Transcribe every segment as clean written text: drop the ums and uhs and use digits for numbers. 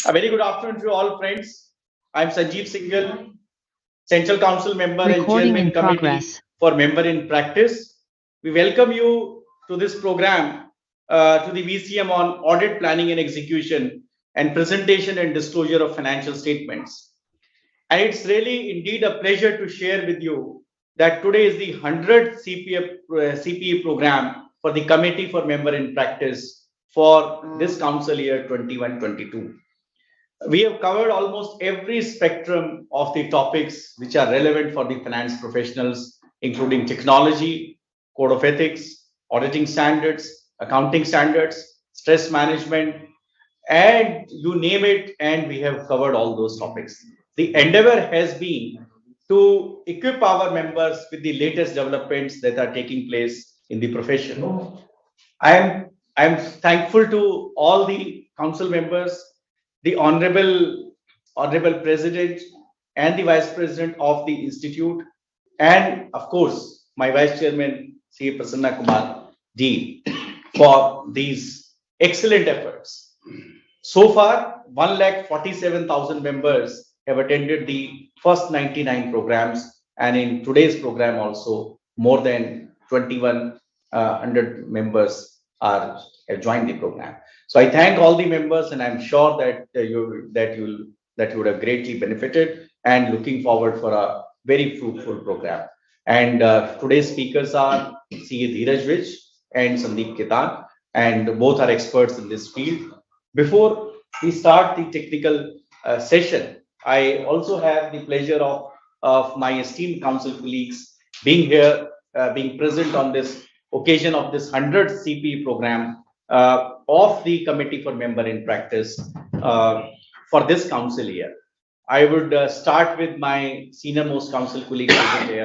A very good afternoon to all friends. I'm Sanjeev Singhal, Central Council member and Chairman Committee for Member in Practice. We welcome you to this program, to the VCM on Audit Planning and Execution and Presentation and Disclosure of Financial Statements. And it's really indeed a pleasure to share with you that today is the 100th CPA program for the Committee for Member in Practice for this council year 21-22. We have covered almost every spectrum of the topics which are relevant for the finance professionals, including technology, code of ethics, auditing standards, accounting standards, stress management, and you name it, and we have covered all those topics. The endeavor has been to equip our members with the latest developments that are taking place in the profession. I am thankful to all the council members, the honorable president and the vice president of the institute, and of course my vice chairman C. Prasanna Kumar D for these excellent efforts. So far, 147,000 members have attended the first 99 programs, and in today's program also more than 2,100 members have joined the program. So I thank all the members, and I'm sure that you would have greatly benefited, and looking forward for a very fruitful program. And today's speakers are CA Dheeraj Vij and Sandeep Ketan, and both are experts in this field. Before we start the technical session, I also have the pleasure of my esteemed council colleagues being here, being present on this occasion of this 100th CPE program of the Committee for Member in Practice for this council year. I would start with my senior most council colleague present here,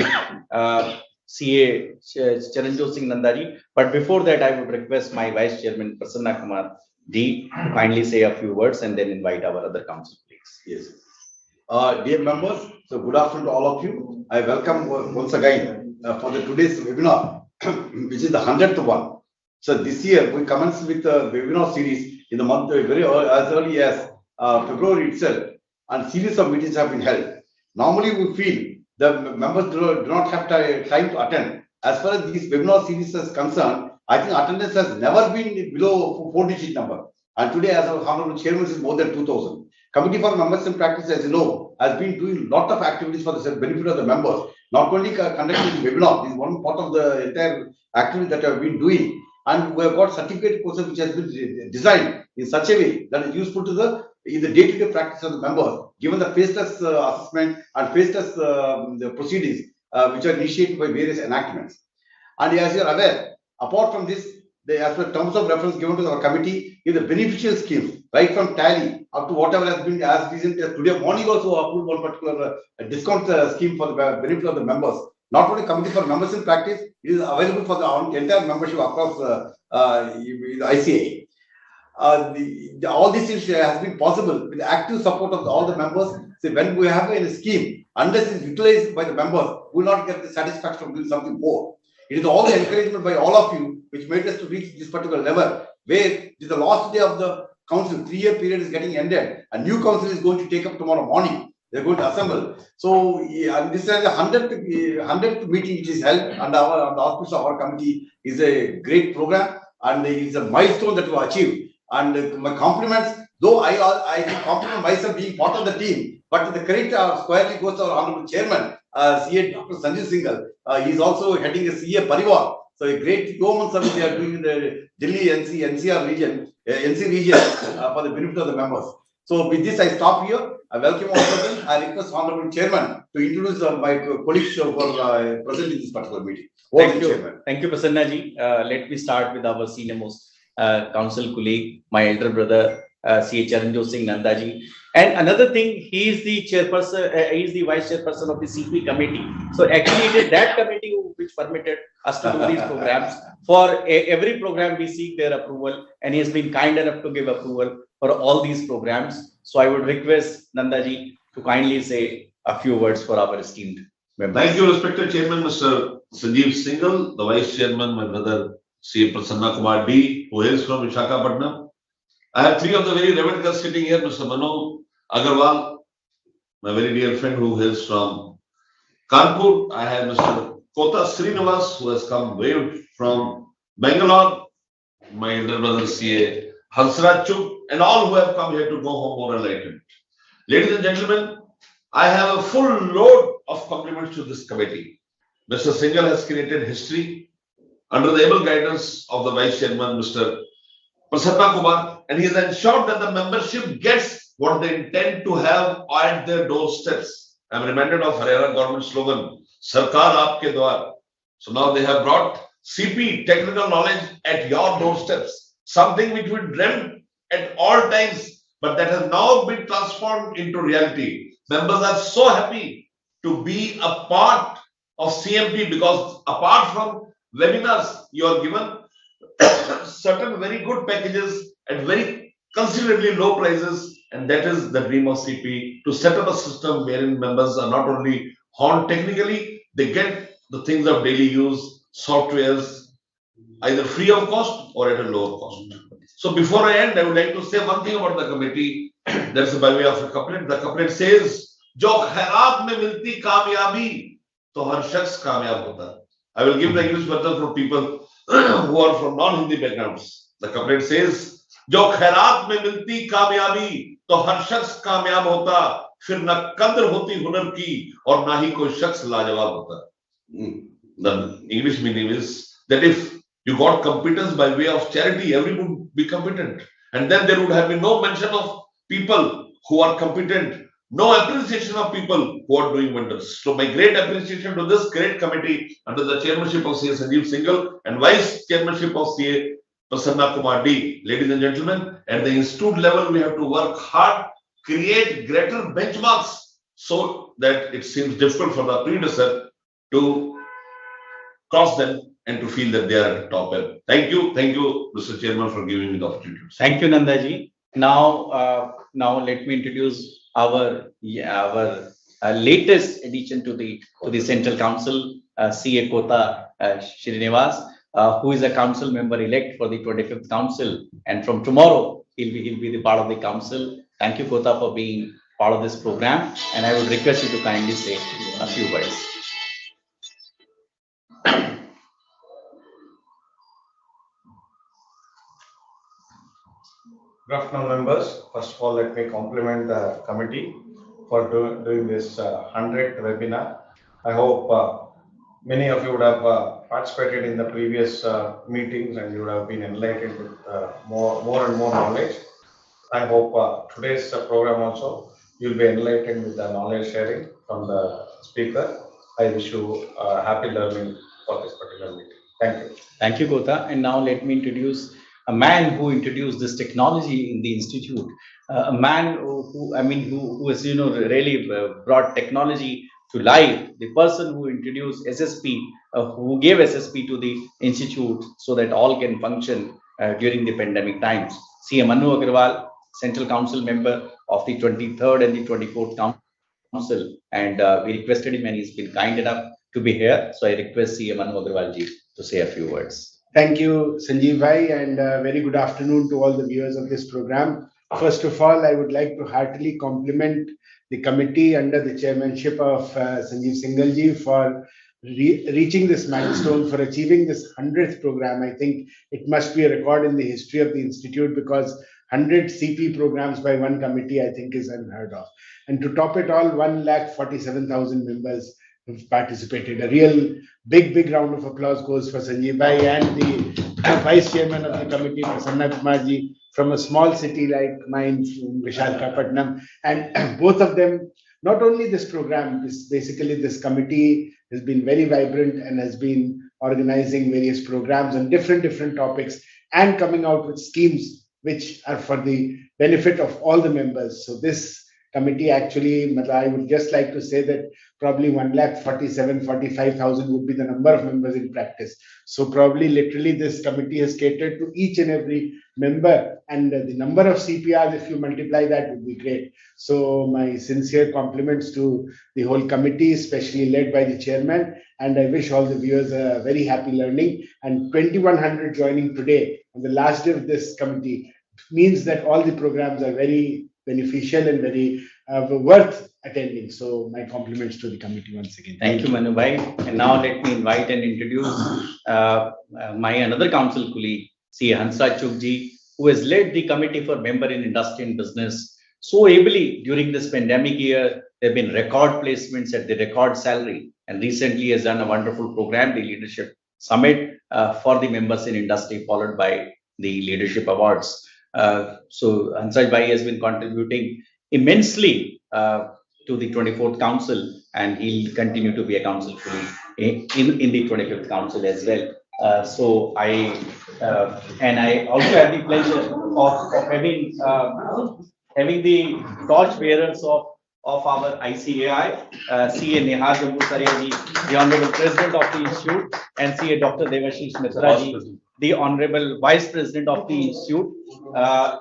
CA Charanjot Singh Nandari. But before that, I would request my Vice Chairman Prasanna Kumar D to kindly say a few words and then invite our other council colleagues. Yes. Dear members, so good afternoon to all of you. I welcome once again for today's webinar, which is the 100th one. So this year we commenced with a webinar series in the month as early as February itself, and series of meetings have been held. Normally we feel the members do not have time to attend. As far as this webinar series is concerned, I think attendance has never been below 4-digit number. And today, as our Honorable Chairman, is more than 2,000. Committee for Members in Practice, as you know, has been doing a lot of activities for the benefit of the members. Not only conducting the webinar, this is one part of the entire activity that we have been doing. And we have got certificate courses which has been designed in such a way that is useful to the day-to-day practice of the members, given the faceless assessment and faceless the proceedings which are initiated by various enactments. And as you are aware, apart from this, as per terms of reference given to our committee is the beneficial schemes, right from tally up to whatever has been as recent as today morning also approved one particular discount scheme for the benefit of the members. Not only Committee for Members in Practice, it is available for the entire membership across the ICA. All this has been possible with the active support of all the members. So when we have a scheme, unless it's utilized by the members, we will not get the satisfaction of doing something more. It is all the encouragement by all of you which made us to reach this particular level, where it is the last day of the council, 3-year period is getting ended. A new council is going to take up tomorrow morning. They're going to assemble. So this is the 100th meeting which is held under the auspice of our committee. Is a great program, and it is a milestone that we achieved. And my compliments, though I compliment myself being part of the team, but the credit squarely goes to our Honorable Chairman, CA Dr. Sanjeev Singhal. He is also heading a CA Parivar. So a great yeoman service they are doing in the Delhi NCR region, NC region for the benefit of the members. So with this, I stop here. I welcome all of them. I request Honorable Chairman to introduce my colleagues who are present in this particular meeting. Thank you. Chairman. Thank you, Prasanna ji. Let me start with our senior most council colleague, my elder brother, CA Charanjot Singh Nandaji. And another thing, he is the chairperson, he is the vice chairperson of the CP committee. So actually, it is that committee which permitted us to do these programs. For every program, we seek their approval, and he has been kind enough to give approval for all these programs. So I would request Nandaji to kindly say a few words for our esteemed members. Thank you, respected Chairman, Mr. Sanjeev Singhal, the Vice Chairman, my brother, CA Prasanna Kumar D, who hails from Visakhapatnam. I have three of the very reverend guests sitting here, Mr. Manu Agarwal, my very dear friend who hails from Kanpur. I have Mr. Kota Srinivas, who has come way from Bangalore, my elder brother CA Hansraj Chuk, and all who have come here to go home more enlightened. Ladies and gentlemen, I have a full load of compliments to this committee. Mr. Singhal has created history under the able guidance of the Vice Chairman, Mr. Prasanna Kumar, and he has ensured that the membership gets what they intend to have at their doorsteps. I am reminded of Haryana government slogan, Sarkar Aapke Dwar. So now they have brought CP, technical knowledge, at your doorsteps, something which we dreamt at all times, but that has now been transformed into reality. Members are so happy to be a part of CMP because apart from webinars, you are given certain very good packages at very considerably low prices, and that is the dream of CP, to set up a system wherein members are not only honed technically, they get the things of daily use, softwares, either free of cost or at a lower cost. So before I end, I would like to say one thing about the committee. That's by way of a couplet. The couplet says, "Jo khairat mein milti kamyabi, to har shakhs kamyab hota." I will give the English version for people who are from non-Hindi backgrounds. The couplet says, "Jo khairat mein milti kamyabi, to har shakhs kamyab hota, फिर न कद्र होती हुनर की और ना ही कोई शख्स लाजवाब होता." The English meaning is that if you got competence by way of charity, everyone would be competent, and then there would have been no mention of people who are competent, no appreciation of people who are doing wonders. So my great appreciation to this great committee under the chairmanship of CA Sanjeev Singhal and vice chairmanship of CA Prasanna Kumar D. Ladies and gentlemen, at the institute level, we have to work hard, create greater benchmarks so that it seems difficult for the predecessor to cross them and to feel that they are at top end. Thank you, Mr. Chairman, for giving me the opportunity. Thank you, Nandaji. Now let me introduce our latest addition to the Central Council, CA Kota Srinivas, who is a council member elect for the 25th Council, and from tomorrow he'll be the part of the council. Thank you, Kota, for being part of this program, and I would request you to kindly say a few words. Good afternoon, members. First of all, let me compliment the committee for doing this 100th webinar. I hope many of you would have participated in the previous meetings and you would have been enlightened with more and more knowledge. I hope today's program also you'll be enlightened with the knowledge sharing from the speaker. I wish you happy learning for this particular meeting. Thank you. Thank you, Kota. And now let me introduce a man who introduced this technology in the institute, a man who has really brought technology to life, the person who introduced SSP, who gave SSP to the institute so that all can function during the pandemic times. CA Manu Agarwal, Central Council member of the 23rd and the 24th Council, and we requested him and he's been kind enough to be here. So I request CA Manu Agarwal ji to say a few words. Thank you, Sanjeev Bhai, and very good afternoon to all the viewers of this program. First of all, I would like to heartily compliment the committee under the chairmanship of Sanjeev Singhal ji for reaching this milestone, for achieving this 100th program. I think it must be a record in the history of the institute because 100 CP programs by one committee, I think, is unheard of. And to top it all, 1,47,000 members have participated. A real big round of applause goes for Sanjeev Bhai and the vice chairman of the committee, Prasanna Kumar ji, from a small city like mine, Vishakhapatnam. And both of them, not only this program, this committee has been very vibrant and has been organizing various programs on different topics and coming out with schemes which are for the benefit of all the members. So this committee actually, I would just like to say that probably 1,47,045 would be the number of members in practice. So probably literally this committee has catered to each and every member, and the number of CPRs, if you multiply that, would be great. So my sincere compliments to the whole committee, especially led by the chairman, and I wish all the viewers a very happy learning. And 2,100 joining today on the last day of this committee means that all the programs are very beneficial and very worth attending. So my compliments to the committee once again. Thank you, Manu Bhai. And now let me invite and introduce my another council colleague, C. Hansraj Chugji, who has led the committee for member in industry and business so ably during this pandemic year. There have been record placements at the record salary, and recently has done a wonderful program, the Leadership Summit for the members in industry, followed by the Leadership Awards. So Hansraj Bhai has been contributing immensely to the 24th Council, and he'll continue to be a council colleague in the 25th Council as well. So I also have the pleasure of having the torch bearers of our ICAI, CA Nehar Jambusaria ji, the Honorable President of the Institute, and CA Dr. Devashish Mitra ji, the Honorable Vice President of the Institute,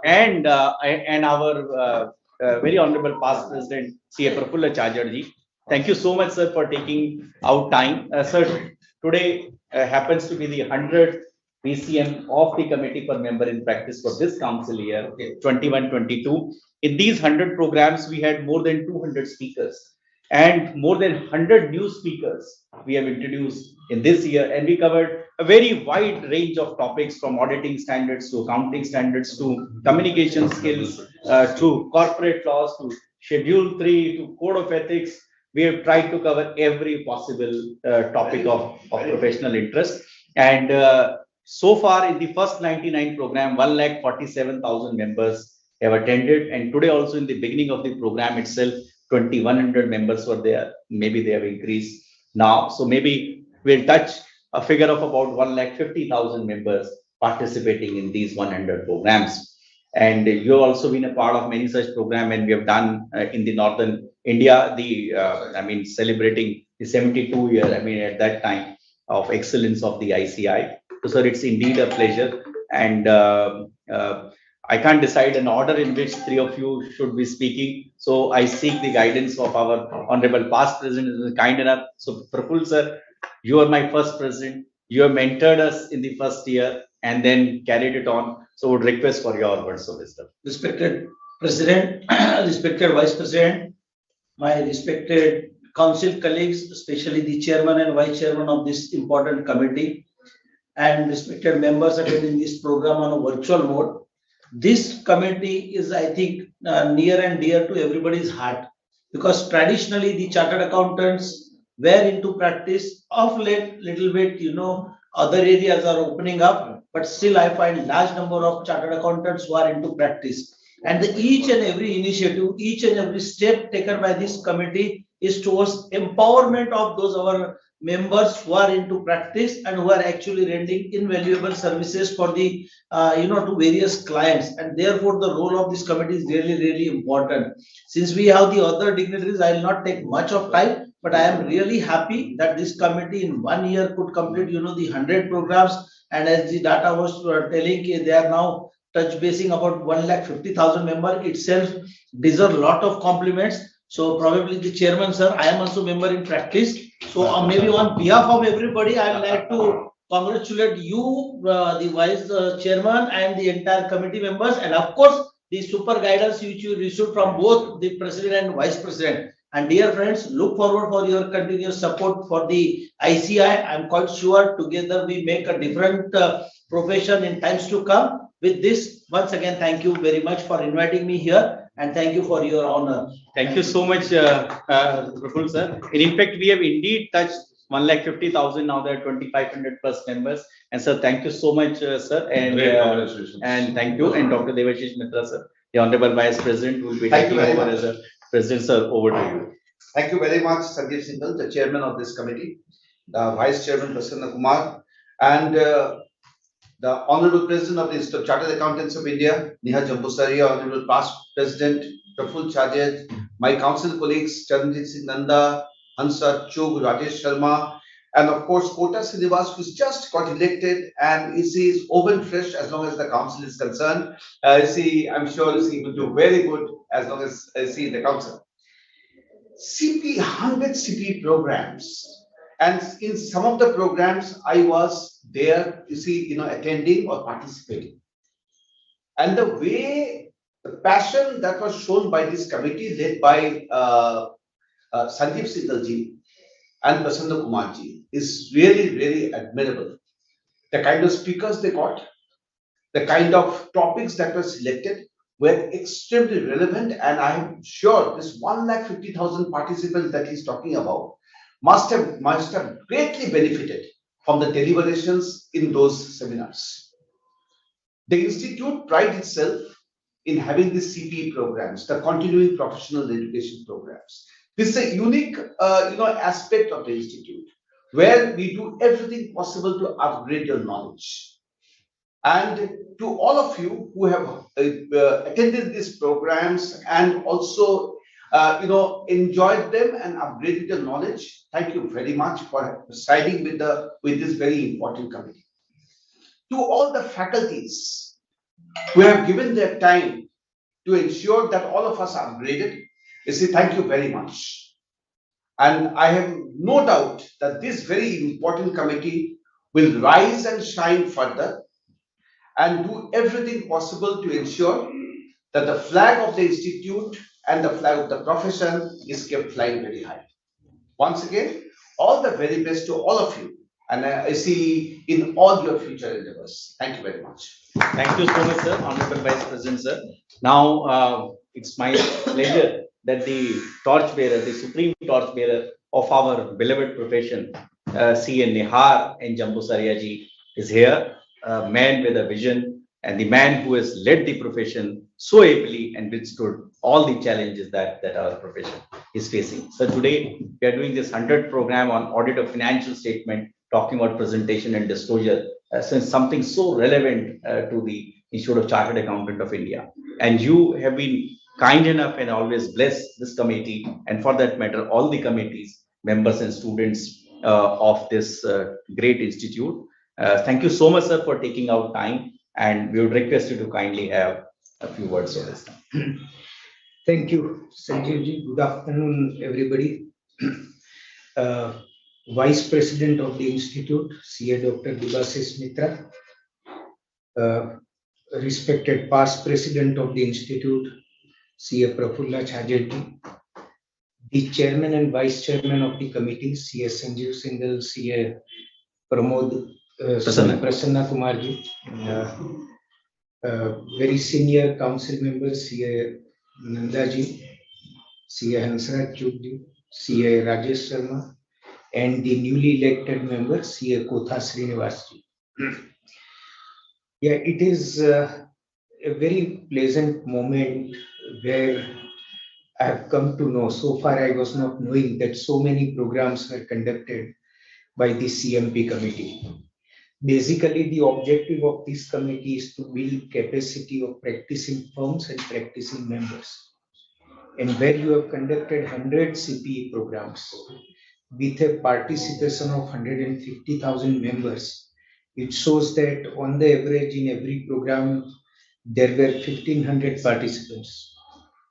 and our very Honorable Past President, CA Prafulla Chajar ji. Thank you so much, sir, for taking out time. Sir, today happens to be the 100th VCM of the Committee for Member in Practice for this council year, 21-22. In these 100 programs, we had more than 200 speakers and more than 100 new speakers we have introduced in this year. And we covered a very wide range of topics, from auditing standards to accounting standards to communication skills to corporate laws to Schedule 3 to Code of Ethics. We have tried to cover every possible topic of professional interest. And so far in the first 99 program, 147,000 members have attended. And today also in the beginning of the program itself, 2,100 members were there. Maybe they have increased now. So maybe we'll touch a figure of about 150,000 members participating in these 100 programs. And you've also been a part of many such programs, and we have done in the northern India, celebrating the 72 year, at that time, of excellence of the ICI. So, sir, it's indeed a pleasure. And I can't decide an order in which three of you should be speaking. So I seek the guidance of our Honorable Past President, who is kind enough. So, Praful, sir, you are my first president. You have mentored us in the first year and then carried it on. So would request for your words of wisdom. Respected President, respected Vice President, my respected council colleagues, especially the chairman and vice chairman of this important committee, and respected members attending this program on a virtual mode. This committee is, I think, near and dear to everybody's heart, because traditionally the chartered accountants were into practice. Of late, little bit, other areas are opening up, but still I find large number of chartered accountants who are into practice. And each and every initiative, each and every step taken by this committee is towards empowerment of those our members who are into practice and who are actually rendering invaluable services for the to various clients. And therefore the role of this committee is really, really important. Since we have the other dignitaries, I will not take much of time, but I am really happy that this committee in 1 year could complete the 100 programs. And as the data was telling, they are now touch basing about 150,000 members itself deserve a lot of compliments. So probably the chairman, sir, I am also member in practice. So maybe on behalf of everybody, I would like to congratulate you, the vice chairman, and the entire committee members, and of course the super guidance which you received from both the president and vice president. And dear friends, look forward for your continuous support for the ICI. I'm quite sure together we make a different profession in times to come. With this, once again, thank you very much for inviting me here, and thank you for your honor. Thank you so much, Praful, sir. In fact, we have indeed touched 150,000. Now there are 2,500 plus members. And sir, thank you so much, sir. And thank you. And Dr. Devashish Mitra, sir, the Honorable Vice President, will be taking over as a President, sir. Over to you. Thank you very much, Sanjeev Singhal, the chairman of this committee, the Vice Chairman, Prasanna Kumar, and the Honorable President of the Institute of Chartered Accountants of India, Nehar Jambusaria, Honorable Past President, Praful Chajar, my council colleagues, Charanjit Singh Nanda, Hansraj Chug, Rajesh Sharma, and of course, Kota Srinivas, who's just got elected and is oven fresh as long as the council is concerned. I'm sure he will do very good as long as he is the council. 100 CP programs. And in some of the programs, I was there, attending or participating. And the passion that was shown by this committee led by Sanjeev Singhal and Prasanna Kumar is really, really admirable. The kind of speakers they got, the kind of topics that were selected were extremely relevant, and I am sure this 1,50,000 participants that he's talking about must have greatly benefited from the deliberations in those seminars. The institute prides itself in having the CPE programs, the continuing professional education programs. This is a unique aspect of the institute where we do everything possible to upgrade your knowledge. And to all of you who have attended these programs and also enjoyed them and upgraded your knowledge, thank you very much for siding with this very important committee. To all the faculties who have given their time to ensure that all of us are upgraded, I say thank you very much. And I have no doubt that this very important committee will rise and shine further and do everything possible to ensure that the flag of the institute and the flag of the profession is kept flying very high. Once again, all the very best to all of you, and I see in all your future endeavors. Thank you very much. Thank you so much, sir. Honorable Vice President, sir. Now, it's my pleasure that the torchbearer, the supreme torchbearer of our beloved profession, C.N. Nihar and Jambu Sariaji is here, a man with a vision and the man who has led the profession so ably and withstood all the challenges that our profession is facing. So today we are doing this 100th program on audit of financial statement, talking about presentation and disclosure, since something so relevant to the Institute of Chartered Accountant of India. And you have been kind enough and always bless this committee, and for that matter, all the committees, members and students of this great institute. Thank you so much, sir, for taking out time, and we would request you to kindly have a few words on this time. Thank you, Sanjeevji. Good afternoon, everybody. Vice President of the Institute, CA Dr. Debashish Mitra, respected past President of the Institute, CA Prafulla Chhajarji, the Chairman and Vice Chairman of the Committee, CA Sanjeev Singhal, CA Prasanna Kumarji, very senior council members, CA Nandaji, CA Hansraj Chugji, CA Rajesh Sharma, and the newly elected member, CA Kotha Srinivasji. Yeah, it is a very pleasant moment where I have come to know. So far, I was not knowing that so many programs were conducted by the CMP committee. Basically, the objective of this committee is to build capacity of practicing firms and practicing members. And where you have conducted 100 CPE programs with a participation of 150,000 members, it shows that on the average in every program, there were 1,500 participants.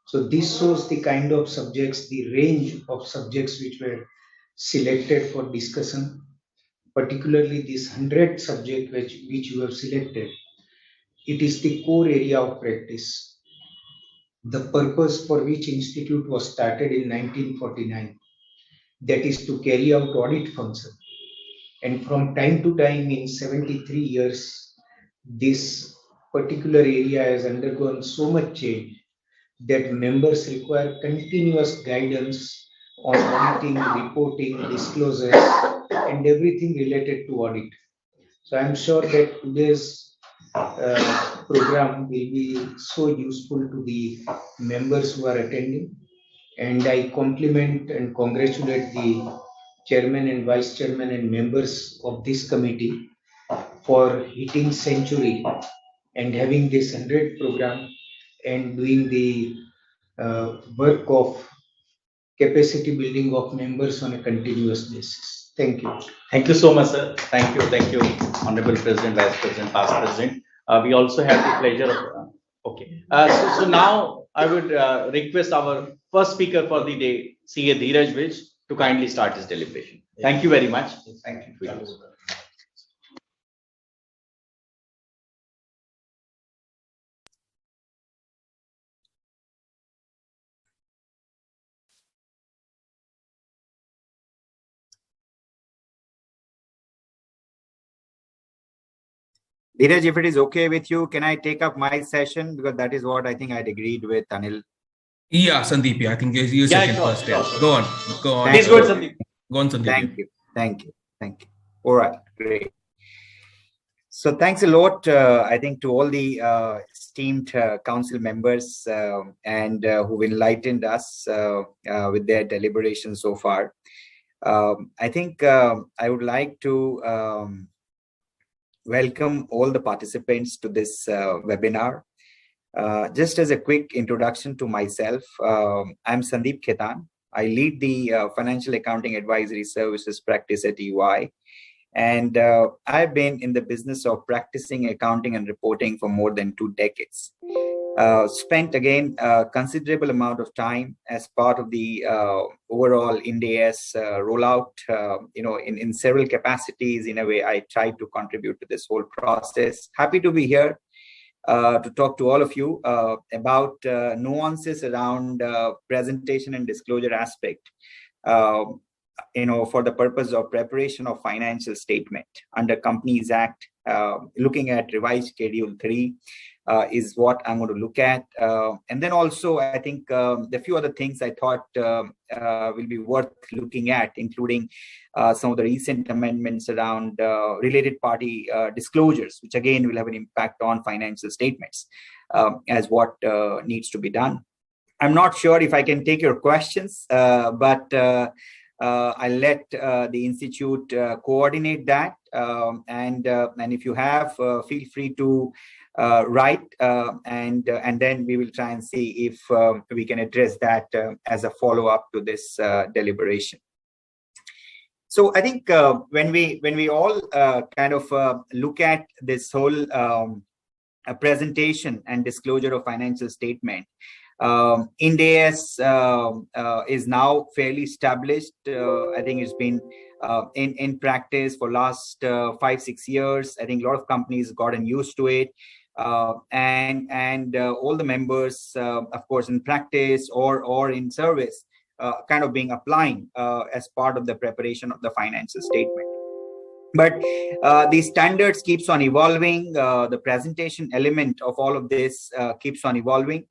So this shows the kind of subjects, the range of subjects which were selected for discussion, particularly this 100 subject which you have selected. It is the core area of practice. The purpose for which institute was started in 1949, that is to carry out audit function. And from time to time in 73 years, this particular area has undergone so much change that members require continuous guidance on auditing, reporting, disclosures, and everything related to audit. So I'm sure that today's program will be so useful to the members who are attending. And I compliment and congratulate the chairman and vice chairman and members of this committee for hitting century and having this 100 program and doing the work of capacity building of members on a continuous basis. Thank you. Thank you so much, sir. Thank you, Honorable President, Vice President, Past President. We also have the pleasure of, okay. So now I would request our first speaker for the day, CA Dheeraj Vij, to kindly start his deliberation. Thank you very much. Thank you. Dheeraj, if it is okay with you, can I take up my session? Because that is what I think I'd agreed with Anil. Yeah, Sandeep, yeah, I think you second sure, first. sure. Go on. Go on. Please go ahead, Sandeep. Go on, Sandeep. Thank you. Thank you. Thank you. All right, great. So thanks a lot, I think, to all the esteemed council members and who've enlightened us with their deliberations so far. I think I would like to welcome all the participants to this webinar. Just as a quick introduction to myself, I'm Sandeep Khetan. I lead the Financial Accounting Advisory Services practice at EY. And I've been in the business of practicing accounting and reporting for more than 2 decades. Spent again a considerable amount of time as part of the overall IND-AS rollout, in several capacities. In a way, I tried to contribute to this whole process. Happy to be here to talk to all of you about nuances around presentation and disclosure aspect. For the purpose of preparation of financial statement under Companies Act, looking at revised Schedule 3 is what I'm going to look at. And then also, I think the few other things I thought will be worth looking at, including some of the recent amendments around related party disclosures, which again will have an impact on financial statements as what needs to be done. I'm not sure if I can take your questions, but I'll let the Institute coordinate that. And if you have, feel free to write, and then we will try and see if we can address that as a follow-up to this deliberation. So I think when we all kind of look at this whole presentation and disclosure of financial statement, IND-AS is now fairly established. I think it's been in practice for last 5-6 years. I think a lot of companies gotten used to it, and all the members, of course, in practice or in service, kind of being applying as part of the preparation of the financial statement. But the standards keeps on evolving. The presentation element of all of this keeps on evolving.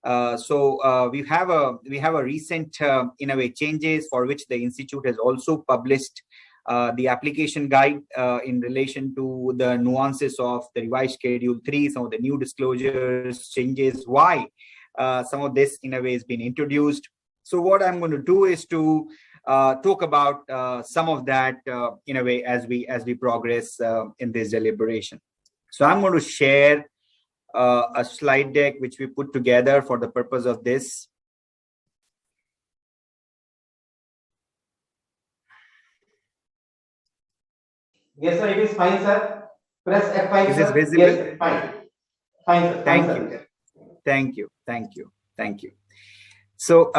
So we have a recent in a way changes for which the Institute has also published the application guide in relation to the nuances of the revised Schedule 3, some of the new disclosures, changes, why some of this in a way has been introduced. So what I'm going to do is to talk about some of that in a way as we progress in this deliberation. So I'm going to share a slide deck which we put together for the purpose of this. Yes, sir, it is fine, sir. Press F5. Is this visible? Yes, sir, fine. Fine, sir. Thank fine, you. Sir. Thank you. So,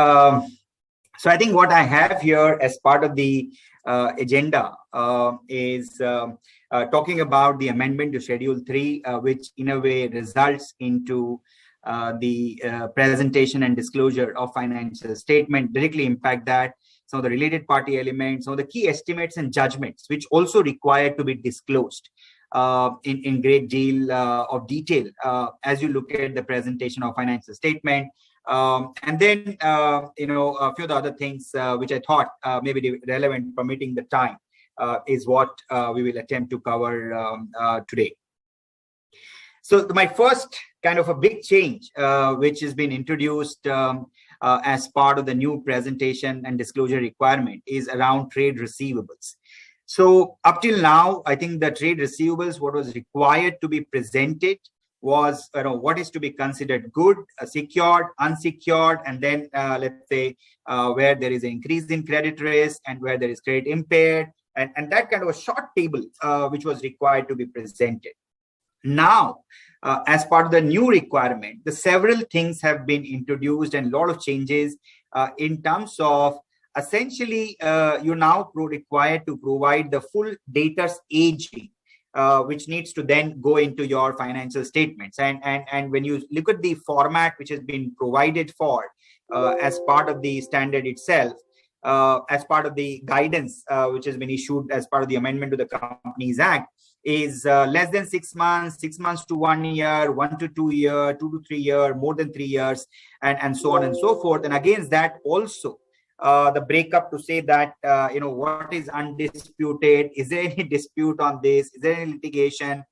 so I think what I have here as part of the agenda is talking about the amendment to Schedule 3, which in a way results into the presentation and disclosure of financial statement, directly impact that, some of the related party elements, some of the key estimates and judgments, which also require to be disclosed in great deal of detail as you look at the presentation of financial statement. And then, a few of the other things which I thought may be relevant permitting the time is what we will attempt to cover today. So my first kind of a big change which has been introduced as part of the new presentation and disclosure requirement is around trade receivables. So up till now, I think the trade receivables, what was required to be presented was what is to be considered good, secured, unsecured, and then let's say where there is an increase in credit risk and where there is credit impaired, and that kind of a short table which was required to be presented. Now, as part of the new requirement, the several things have been introduced and a lot of changes in terms of essentially you're now required to provide the full data's aging, which needs to then go into your financial statements. And when you look at the format which has been provided for as part of the standard itself, as part of the guidance which has been issued as part of the amendment to the Companies Act, is less than 6 months, 6 months to 1 year, 1 to 2 year, 2 to 3 year, more than 3 years, and so on and so forth. And against that also, the breakup to say that, what is undisputed, is there any dispute on this, is there any litigation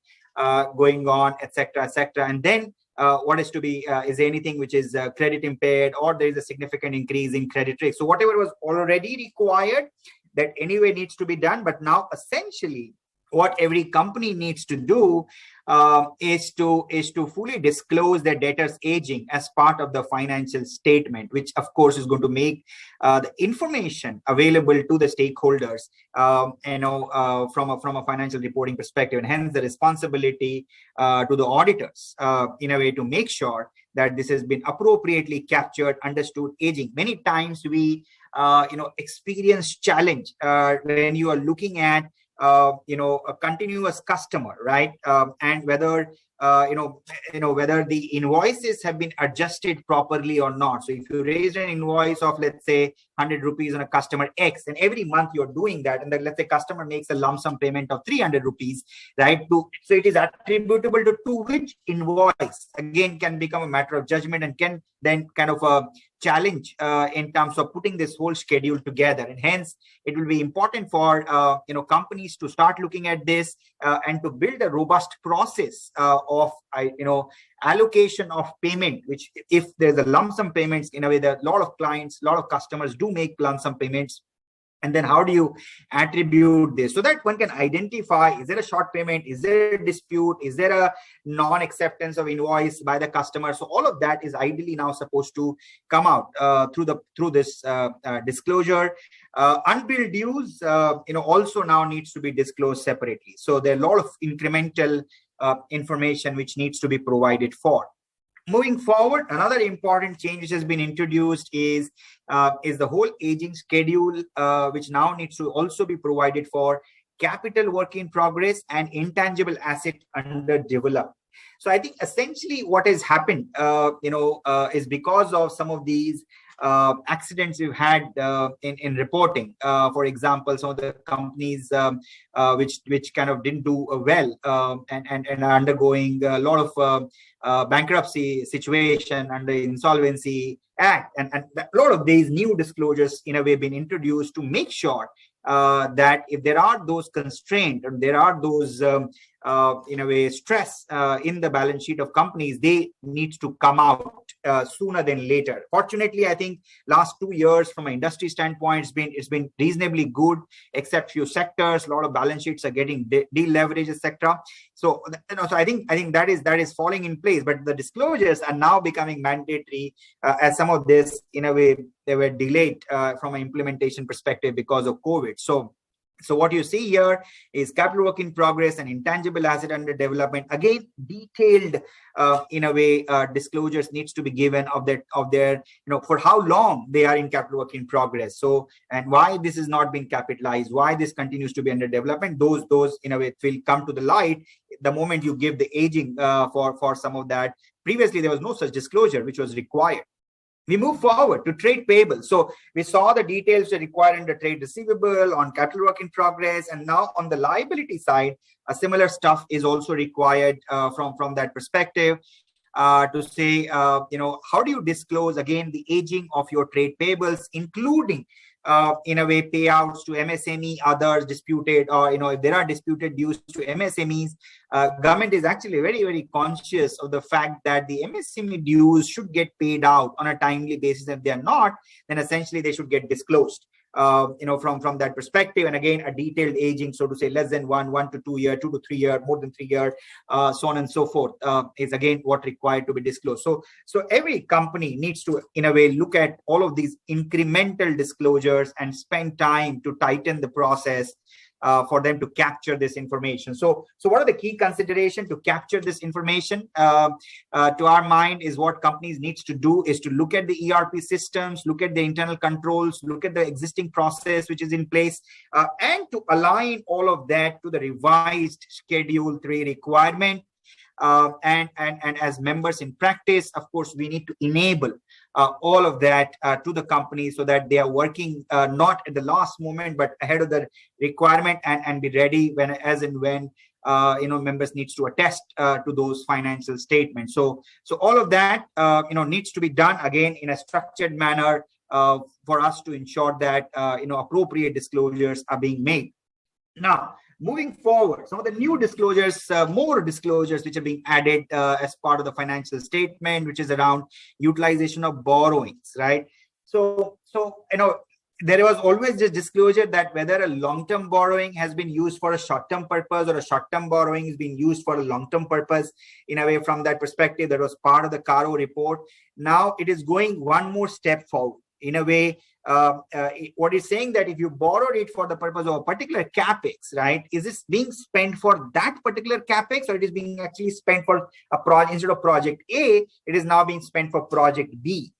going on, etc., etc. And then what is to be, is there anything which is credit impaired, or there is a significant increase in credit risk. So whatever was already required, that anyway needs to be done. But now essentially what every company needs to do is to fully disclose their debtors aging as part of the financial statement, which of course is going to make the information available to the stakeholders, from a financial reporting perspective, and hence the responsibility to the auditors in a way to make sure that this has been appropriately captured, understood, aging. Many times we experience challenge when you are looking at a continuous customer, right? And whether whether the invoices have been adjusted properly or not. So if you raise an invoice of, let's say, 100 rupees on a customer X, and every month you're doing that, and then let's say customer makes a lump sum payment of 300 rupees, right? So it is attributable to which invoice, again, can become a matter of judgment, and can then kind of challenge in terms of putting this whole schedule together. And hence it will be important for companies to start looking at this and to build a robust process of allocation of payment, which, if there's a lump sum payments, in a way that a lot of clients, a lot of customers do make lump sum payments. And then how do you attribute this so that one can identify, is there a short payment, is there a dispute, is there a non-acceptance of invoice by the customer? So all of that is ideally now supposed to come out through this disclosure. Unbilled dues also now needs to be disclosed separately. So there are a lot of incremental information which needs to be provided for. Moving forward, another important change which has been introduced is the whole aging schedule, which now needs to also be provided for capital work in progress and intangible asset under development. So I think essentially what has happened, is because of some of these accidents we've had in reporting. For example, some of the companies which kind of didn't do well and are undergoing a lot of bankruptcy situation under Insolvency Act, and a lot of these new disclosures in a way been introduced to make sure that if there are those constraints and there are those in a way stress in the balance sheet of companies, they need to come out sooner than later. Fortunately, I think last 2 years from an industry standpoint, it's been reasonably good, except few sectors. A lot of balance sheets are getting deleveraged, etc. So so I think that is falling in place. But the disclosures are now becoming mandatory, as some of this in a way they were delayed from an implementation perspective because of COVID. So what you see here is capital work in progress and intangible asset under development. Again, detailed in a way disclosures needs to be given of their for how long they are in capital work in progress. So, and why this is not being capitalized, why this continues to be under development. Those in a way will come to the light the moment you give the aging for some of that. Previously, there was no such disclosure which was required. We move forward to trade payable. So we saw the details required under trade receivable, on capital work in progress, and now on the liability side, a similar stuff is also required from that perspective. To say, how do you disclose again the aging of your trade payables, including in a way payouts to MSME, others disputed, or if there are disputed dues to MSMEs. Government is actually very, very conscious of the fact that the MSME dues should get paid out on a timely basis. If they are not, then essentially they should get disclosed. From that perspective, and again, a detailed aging, so to say, less than 1 to 2 year, 2 to 3 year, more than 3 year, so on and so forth, is again what required to be disclosed. So every company needs to, in a way, look at all of these incremental disclosures and spend time to tighten the process for them to capture this information. So what are the key considerations to capture this information? To our mind, is what companies needs to do is to look at the ERP systems, look at the internal controls, look at the existing process which is in place, and to align all of that to the revised Schedule 3 requirement. And as members in practice, of course, we need to enable all of that to the company so that they are working not at the last moment, but ahead of the requirement, and be ready when members needs to attest to those financial statements. So all of that, needs to be done again in a structured manner for us to ensure that, appropriate disclosures are being made. Now, moving forward, some of the new disclosures, more disclosures which are being added as part of the financial statement, which is around utilization of borrowings, right? So there was always this disclosure that whether a long-term borrowing has been used for a short-term purpose or a short-term borrowing is being used for a long-term purpose. In a way, from that perspective, that was part of the Caro report. Now it is going one more step forward. In a way, what is saying that if you borrowed it for the purpose of a particular capex, right, is this being spent for that particular capex, or it is being actually spent for a project? Instead of project A, it is now being spent for project B.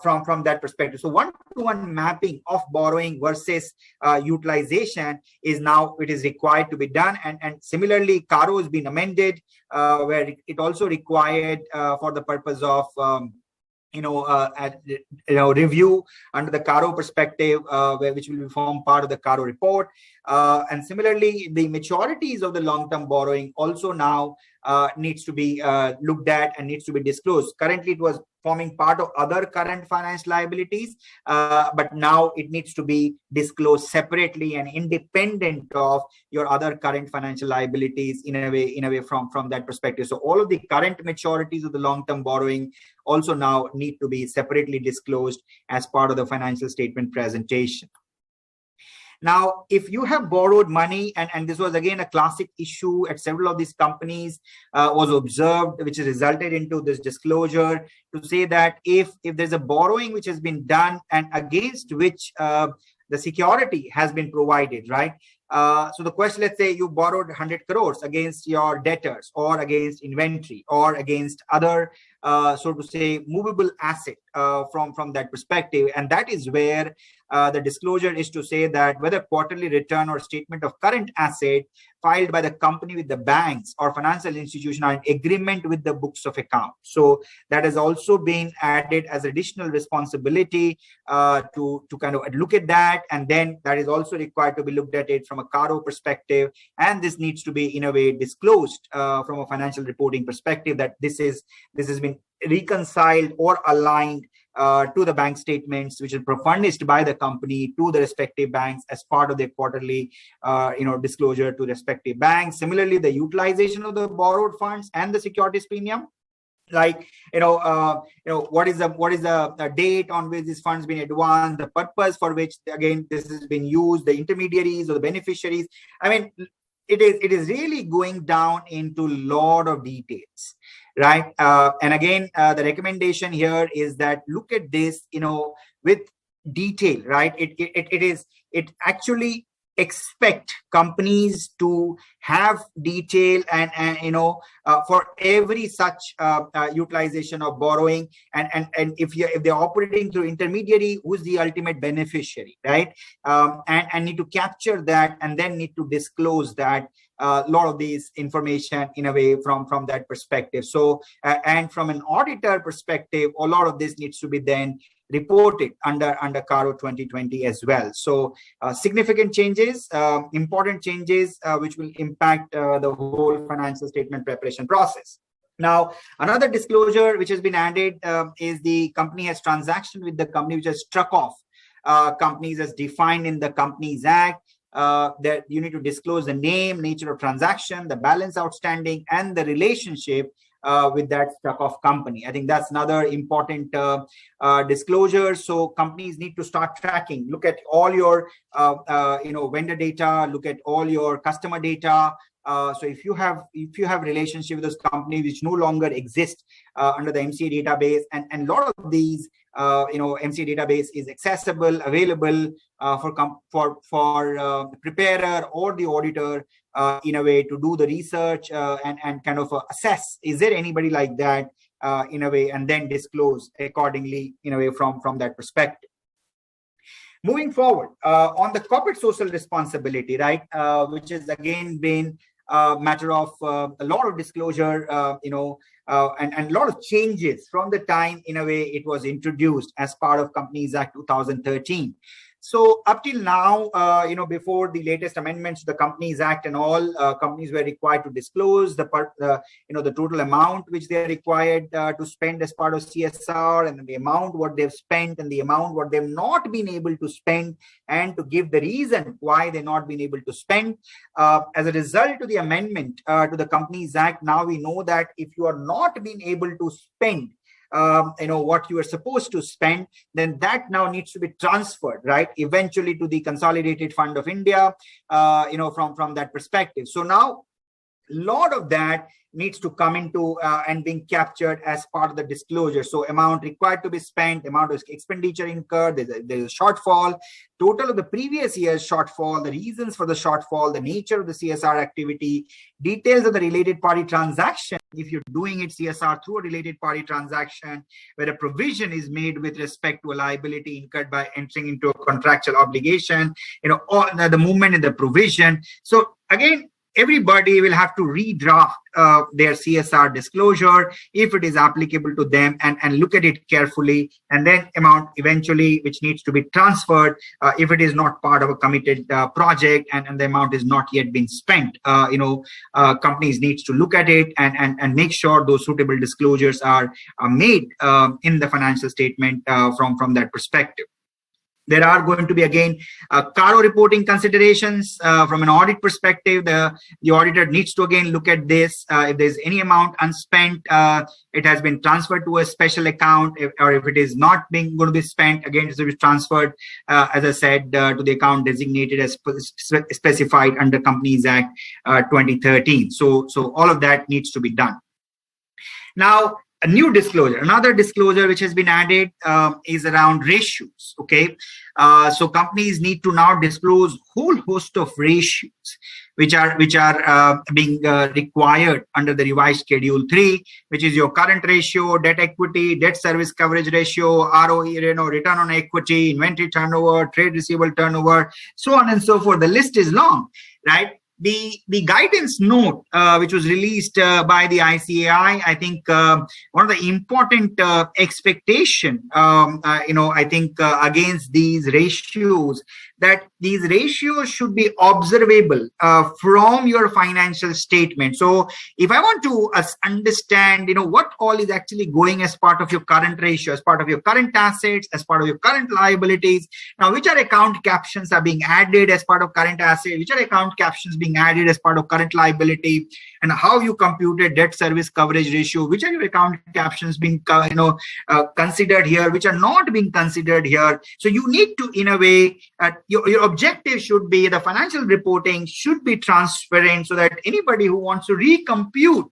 From that perspective, so one-to-one mapping of borrowing versus utilization is now, it is required to be done, and similarly, Caro has been amended where it also required for the purpose of review under the Caro perspective, which will form part of the Caro report. And similarly, the maturities of the long-term borrowing also now needs to be looked at and needs to be disclosed. Currently, it was forming part of other current finance liabilities, but now it needs to be disclosed separately and independent of your other current financial liabilities in a way from that perspective. So all of the current maturities of the long-term borrowing also now need to be separately disclosed as part of the financial statement presentation. Now, if you have borrowed money, and this was again a classic issue at several of these companies was observed, which has resulted into this disclosure to say that if there's a borrowing which has been done and against which the security has been provided, right? So the question, let's say you borrowed 100 crores against your debtors or against inventory or against other, so to say, movable asset from that perspective. And that is where the disclosure is to say that whether quarterly return or statement of current asset filed by the company with the banks or financial institution are in agreement with the books of account. So that has also been added as additional responsibility to kind of look at that. And then that is also required to be looked at it from a Caro perspective. And this needs to be in a way disclosed from a financial reporting perspective, that this has been reconciled or aligned to the bank statements, which is furnished by the company to the respective banks as part of their quarterly, disclosure to respective banks. Similarly, the utilization of the borrowed funds and the securities premium, like what is the date on which this funds been advanced, the purpose for which again this has been used, the intermediaries or the beneficiaries. I mean, it is really going down into a lot of details, right? And again, the recommendation here is that look at this, with detail, right? It actually expect companies to have detail and for every such utilization of borrowing, and if they're operating through intermediary, who's the ultimate beneficiary, right? And need to capture that and then need to disclose that a lot of these information in a way from that perspective. So and from an auditor perspective, a lot of this needs to be then reported under Caro 2020 as well. So significant changes, important changes, which will impact the whole financial statement preparation process. Now, another disclosure which has been added is the company has transaction with the company which has struck off companies as defined in the Companies Act. That you need to disclose the name, nature of transaction, the balance outstanding, and the relationship with that struck off company. I think that's another important disclosure. So companies need to start tracking. Look at all your vendor data. Look at all your customer data. So if you have relationship with those companies which no longer exist under the MCA database, and a lot of these MCA database is accessible, available for preparer or the auditor in a way to do the research and kind of assess, is there anybody like that in a way, and then disclose accordingly in a way from that perspective. Moving forward on the corporate social responsibility, right, which has again been a matter of a lot of disclosure, and a lot of changes from the time in a way it was introduced as part of Companies Act 2013. So up till now, before the latest amendments to the Companies Act and all, companies were required to disclose the total amount which they are required to spend as part of CSR, and then the amount what they've spent and the amount what they've not been able to spend, and to give the reason why they're not been able to spend. As a result of the amendment to the Companies Act, now we know that if you are not being able to spend what you are supposed to spend, then that now needs to be transferred, right, eventually to the Consolidated Fund of India, from that perspective. So now a lot of that needs to come into and being captured as part of the disclosure. So amount required to be spent, amount of expenditure incurred, there's a shortfall, total of the previous year's shortfall, the reasons for the shortfall, the nature of the CSR activity, details of the related party transaction. If you're doing it CSR through a related party transaction where a provision is made with respect to a liability incurred by entering into a contractual obligation, or the movement in the provision. So again, everybody will have to redraft their CSR disclosure if it is applicable to them, and look at it carefully, and then amount eventually which needs to be transferred if it is not part of a committed project and the amount is not yet been spent. Companies needs to look at it and make sure those suitable disclosures are made in the financial statement from that perspective. There are going to be, again, CARO reporting considerations from an audit perspective. The auditor needs to, again, look at this. If there's any amount unspent, it has been transferred to a special account, or if it is not going to be spent, again, it will be transferred, as I said, to the account designated as specified under Companies Act 2013. So all of that needs to be done. Now, a new disclosure, another disclosure which has been added is around ratios. Okay, so companies need to now disclose whole host of ratios which are being required under the revised Schedule 3, which is your current ratio, debt equity, debt service coverage ratio, ROE, return on equity, inventory turnover, trade receivable turnover, so on and so forth. The list is long, right? The guidance note which was released by the ICAI, I think one of the important expectation, I think against these ratios, that these ratios should be observable from your financial statement. So if I want to understand, what all is actually going as part of your current ratio, as part of your current assets, as part of your current liabilities, now which are account captions are being added as part of current asset, which are account captions being added as part of current liability, and how you computed debt service coverage ratio, which are your account captions being considered here, which are not being considered here. So you need to, in a way, your objective should be, the financial reporting should be transparent, so that anybody who wants to recompute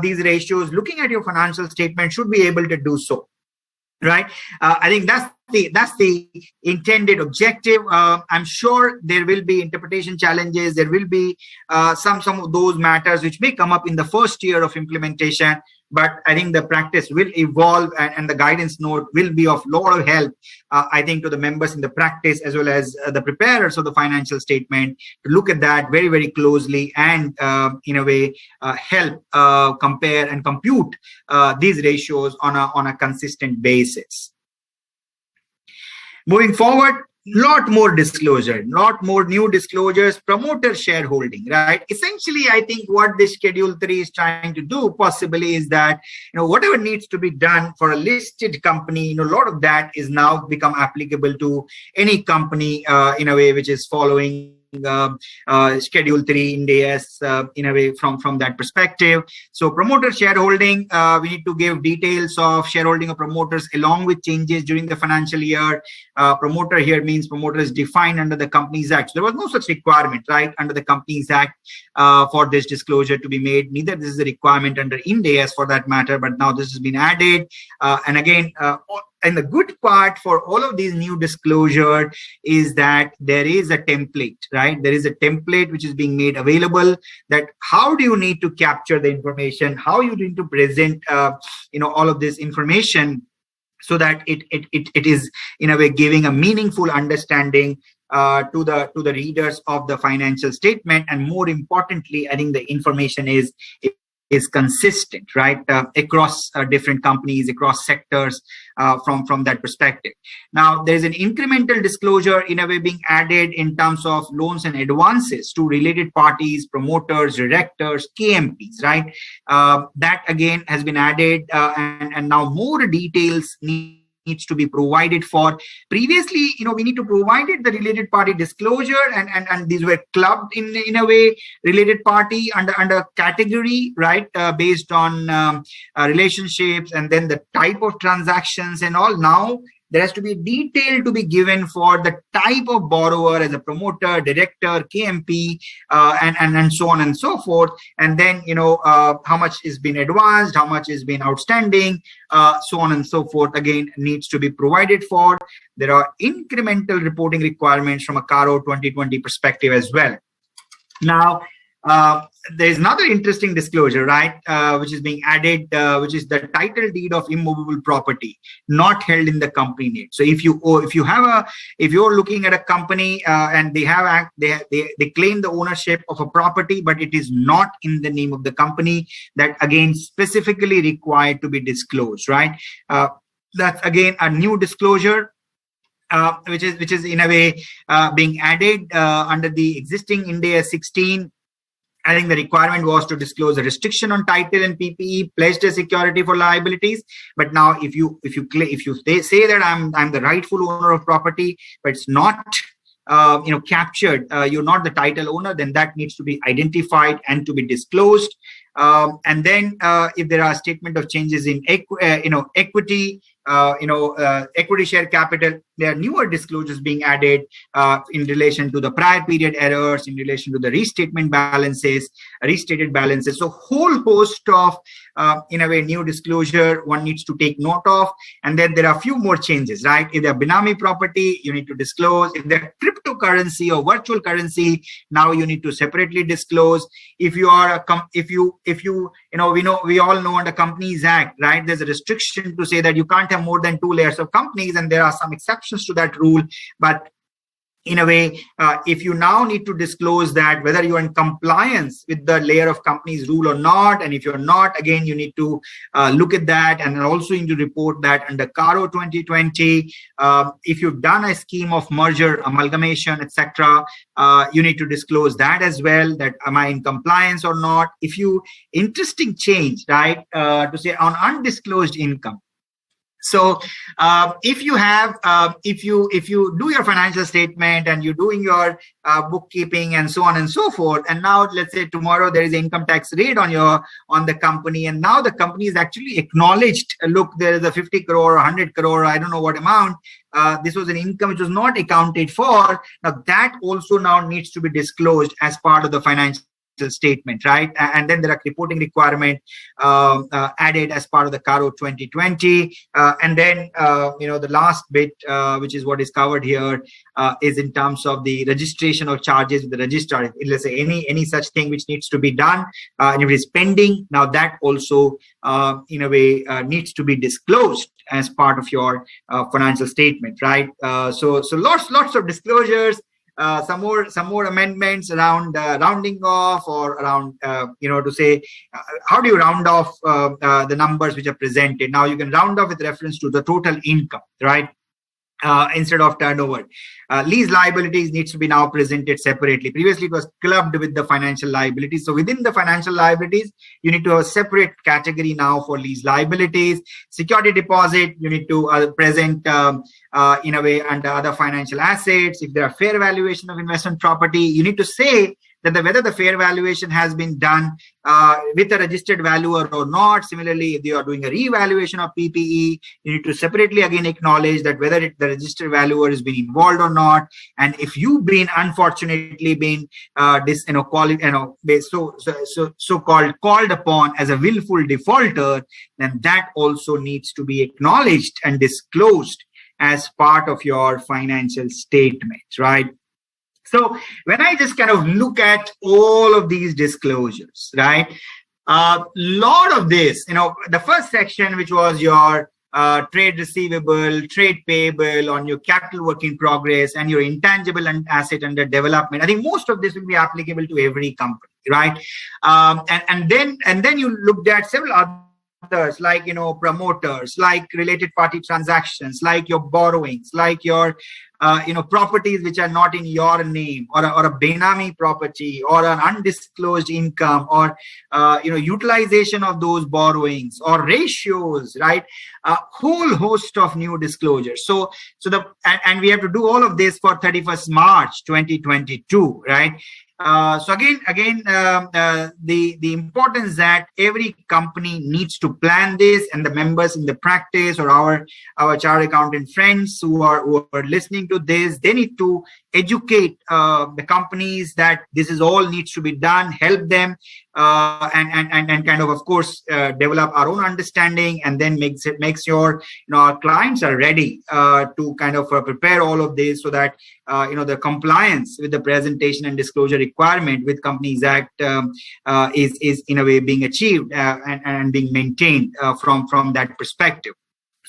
these ratios looking at your financial statement should be able to do so, right? I think that's the intended objective. I'm sure there will be interpretation challenges. There will be some of those matters which may come up in the first year of implementation, but I think the practice will evolve, and the guidance note will be of lot of help, I think, to the members in the practice as well as the preparers of the financial statement to look at that very, very closely and in a way help compare and compute these ratios on a consistent basis. Moving forward, lot more disclosure, lot more new disclosures, promoter shareholding, right? Essentially, I think what this Schedule 3 is trying to do possibly is that, whatever needs to be done for a listed company, a lot of that is now become applicable to any company in a way which is following Schedule 3 Ind AS in a way from that perspective. So promoter shareholding, we need to give details of shareholding of promoters along with changes during the financial year. Promoter here means promoter is defined under the Companies Act. So there was no such requirement, right, under the Companies Act for this disclosure to be made. Neither this is a requirement under Ind AS for that matter, but now this has been added. And again, and the good part for all of these new disclosure is that there is a template, right? There is a template which is being made available, that how do you need to capture the information, how you need to present, all of this information, so that it is in a way giving a meaningful understanding to the readers of the financial statement. And more importantly, I think the information is is consistent, right, across different companies, across sectors, from that perspective. Now, there's an incremental disclosure in a way being added in terms of loans and advances to related parties, promoters, directors, KMPs, right? That again has been added, and now more details needs to be provided for. Previously, we need to provide the related party disclosure, and these were clubbed in a way, related party under category, right, based on relationships and then the type of transactions and all. Now there has to be detail to be given for the type of borrower as a promoter, director, KMP, and so on and so forth. And then, how much is been advanced, how much is been outstanding, so on and so forth, again, needs to be provided for. There are incremental reporting requirements from a CARO 2020 perspective as well. Now, there's another interesting disclosure, right, which is being added, which is the title deed of immovable property not held in the company name. So if you're looking at a company and they claim the ownership of a property, but it is not in the name of the company, that again specifically required to be disclosed, right? That's again a new disclosure. Which is in a way being added under the existing Ind AS 16. I think the requirement was to disclose a restriction on title and PPE pledged as security for liabilities. But now, if you say that I'm the rightful owner of property, but it's not captured, you're not the title owner, then that needs to be identified and to be disclosed. And then if there are statement of changes in equity, equity share capital, there are newer disclosures being added in relation to the prior period errors, in relation to the restated balances. So whole host of, in a way, new disclosure one needs to take note of. And then there are a few more changes, right? If they're Benami property, you need to disclose. If they're cryptocurrency or virtual currency, now you need to separately disclose. If you are we all know under Companies Act, right, there's a restriction to say that you can't have more than 2 layers of companies, and there are some exceptions to that rule. But in a way, if you now need to disclose that whether you're in compliance with the layer of companies rule or not, and if you're not, again, you need to look at that, and also you need to report that under CARO 2020. If you've done a scheme of merger, amalgamation, etc., you need to disclose that as well, that am I in compliance or not. Interesting change, right, to say on undisclosed income. So if you do your financial statement and you're doing your bookkeeping and so on and so forth, and now let's say tomorrow there is an income tax raid on the company, and now the company is actually acknowledged, look, there is a 50 crore or 100 crore, I don't know what amount, this was an income which was not accounted for. Now that also now needs to be disclosed as part of the financial statement, right? And then there are reporting requirement added as part of the CARO 2020. And then, the last bit, which is what is covered here, is in terms of the registration of charges with the registrar. Let's say any such thing which needs to be done, and if it is pending, now that also, in a way, needs to be disclosed as part of your financial statement, right? So lots of disclosures. Some more amendments around rounding off, or around to say how do you round off the numbers which are presented. Now you can round off with reference to the total income, right, instead of turnover. Lease liabilities needs to be now presented separately. Previously it was clubbed with the financial liabilities. So within the financial liabilities, you need to have a separate category now for lease liabilities. Security deposit, you need to present in a way under other financial assets. If there are fair valuation of investment property, you need to say that whether the fair valuation has been done with a registered valuer or not. Similarly, if you are doing a revaluation of PPE, you need to separately again acknowledge that whether the registered valuer has been involved or not. And if you've been unfortunately been called upon as a willful defaulter, then that also needs to be acknowledged and disclosed as part of your financial statement, right? So when I just kind of look at all of these disclosures, right, a lot of this, the first section, which was your trade receivable, trade payable, on your capital work in progress, and your intangible asset under development. I think most of this will be applicable to every company, right? And then you looked at several others, like promoters, like related party transactions, like your borrowings, like your properties which are not in your name, or a Benami property, or an undisclosed income, or utilization of those borrowings, or ratios, right? A whole host of new disclosures. So and we have to do all of this for 31st March 2022, right? So again, the importance that every company needs to plan this, and the members in the practice, or our chartered accountant friends who are listening to this, they need to educate the companies that this is all needs to be done, help them, and kind of course, develop our own understanding, and then make sure our clients are ready to kind of prepare all of this, so that the compliance with the presentation and disclosure requirement with Companies Act is in a way being achieved and being maintained from that perspective.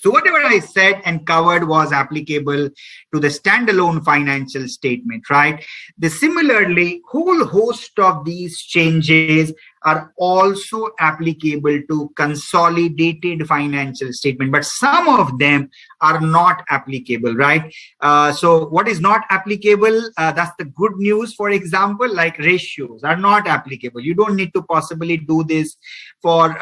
So whatever I said and covered was applicable to the standalone financial statement, right? Similarly, whole host of these changes are also applicable to consolidated financial statement, but some of them are not applicable, right? So what is not applicable? That's the good news. For example, like ratios are not applicable. You don't need to possibly do this for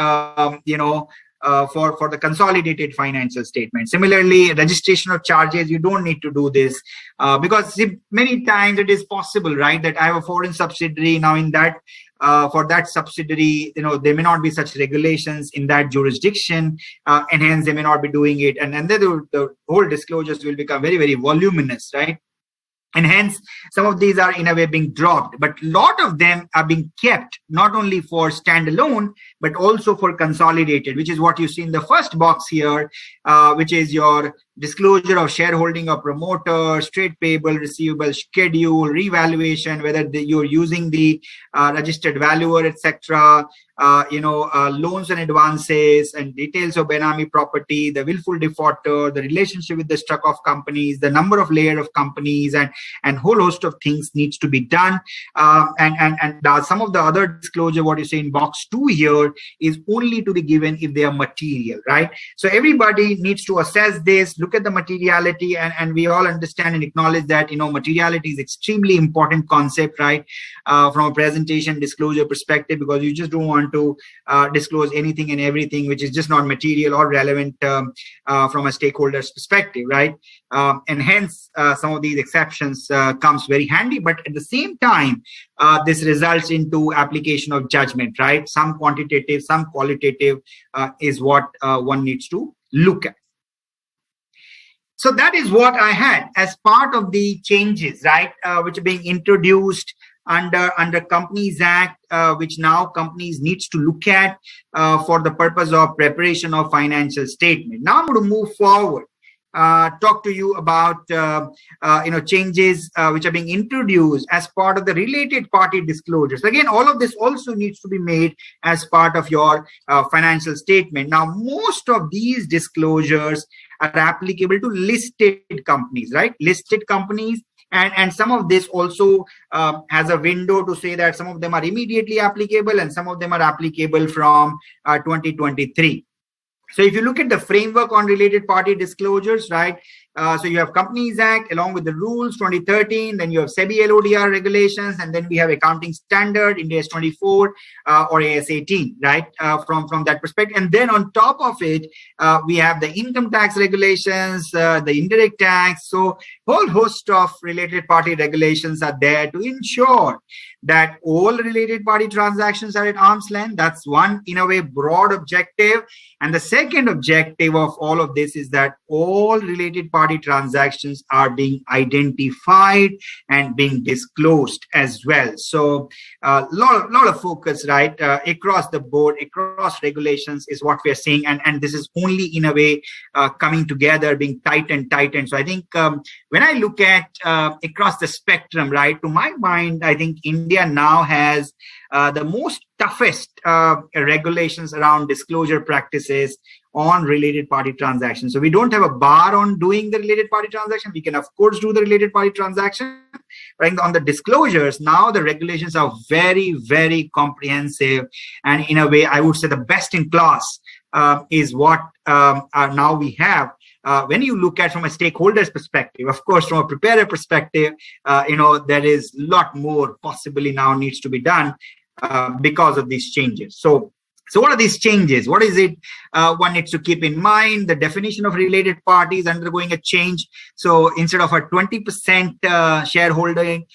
for the consolidated financial statement. Similarly, registration of charges, you don't need to do this because many times it is possible, right, that I have a foreign subsidiary. Now in that, for that subsidiary, there may not be such regulations in that jurisdiction, and hence they may not be doing it. And then the whole disclosures will become very, very voluminous, right? And hence, some of these are in a way being dropped, but a lot of them are being kept, not only for standalone, but also for consolidated, which is what you see in the first box here, which is your disclosure of shareholding of promoters, trade payable, receivable schedule, revaluation, whether you're using the registered valuer, etc., loans and advances, and details of Benami property, the willful defaulter, the relationship with the stock of companies, the number of layer of companies, and whole host of things needs to be done. And some of the other disclosure, what you say in box 2 here, is only to be given if they are material, right? So everybody needs to assess this, look at the materiality, and we all understand and acknowledge that materiality is extremely important concept, right? From a presentation disclosure perspective, because you just don't want to disclose anything and everything which is just not material or relevant from a stakeholder's perspective, right? And hence some of these exceptions comes very handy, but at the same time this results into application of judgment, right? Some quantitative, some qualitative is what one needs to look at. So that is what I had as part of the changes, right, which are being introduced under Companies Act, which now companies needs to look at for the purpose of preparation of financial statement. Now I'm going to move forward, talk to you about changes which are being introduced as part of the related party disclosures. Again, all of this also needs to be made as part of your financial statement. Now, most of these disclosures are applicable to listed companies, right? Listed companies. And some of this also has a window to say that some of them are immediately applicable and some of them are applicable from 2023. So if you look at the framework on related party disclosures, right? So you have Companies Act along with the rules 2013, then you have SEBI LODR regulations, and then we have accounting standard Ind AS 24 or AS 18, right? From that perspective. And then on top of it, we have the income tax regulations, the indirect tax. So whole host of related party regulations are there to ensure that all related party transactions are at arm's length. That's one, in a way, broad objective. And the second objective of all of this is that all related party transactions are being identified and being disclosed as well. So a lot of focus, right, across the board, across regulations is what we are seeing. And this is only in a way coming together, being tightened. So I think when I look at across the spectrum, right, to my mind, I think India now has the most toughest regulations around disclosure practices on related party transactions. So we don't have a bar on doing the related party transaction. We can of course do the related party transaction, but on the disclosures, now the regulations are very, very comprehensive, and in a way, I would say the best in class is what now we have. When you look at from a stakeholder's perspective, of course, from a preparer perspective, there is a lot more possibly now needs to be done because of these changes. So what are these changes? What is it one needs to keep in mind? The definition of related parties undergoing a change. So instead of a 20% shareholding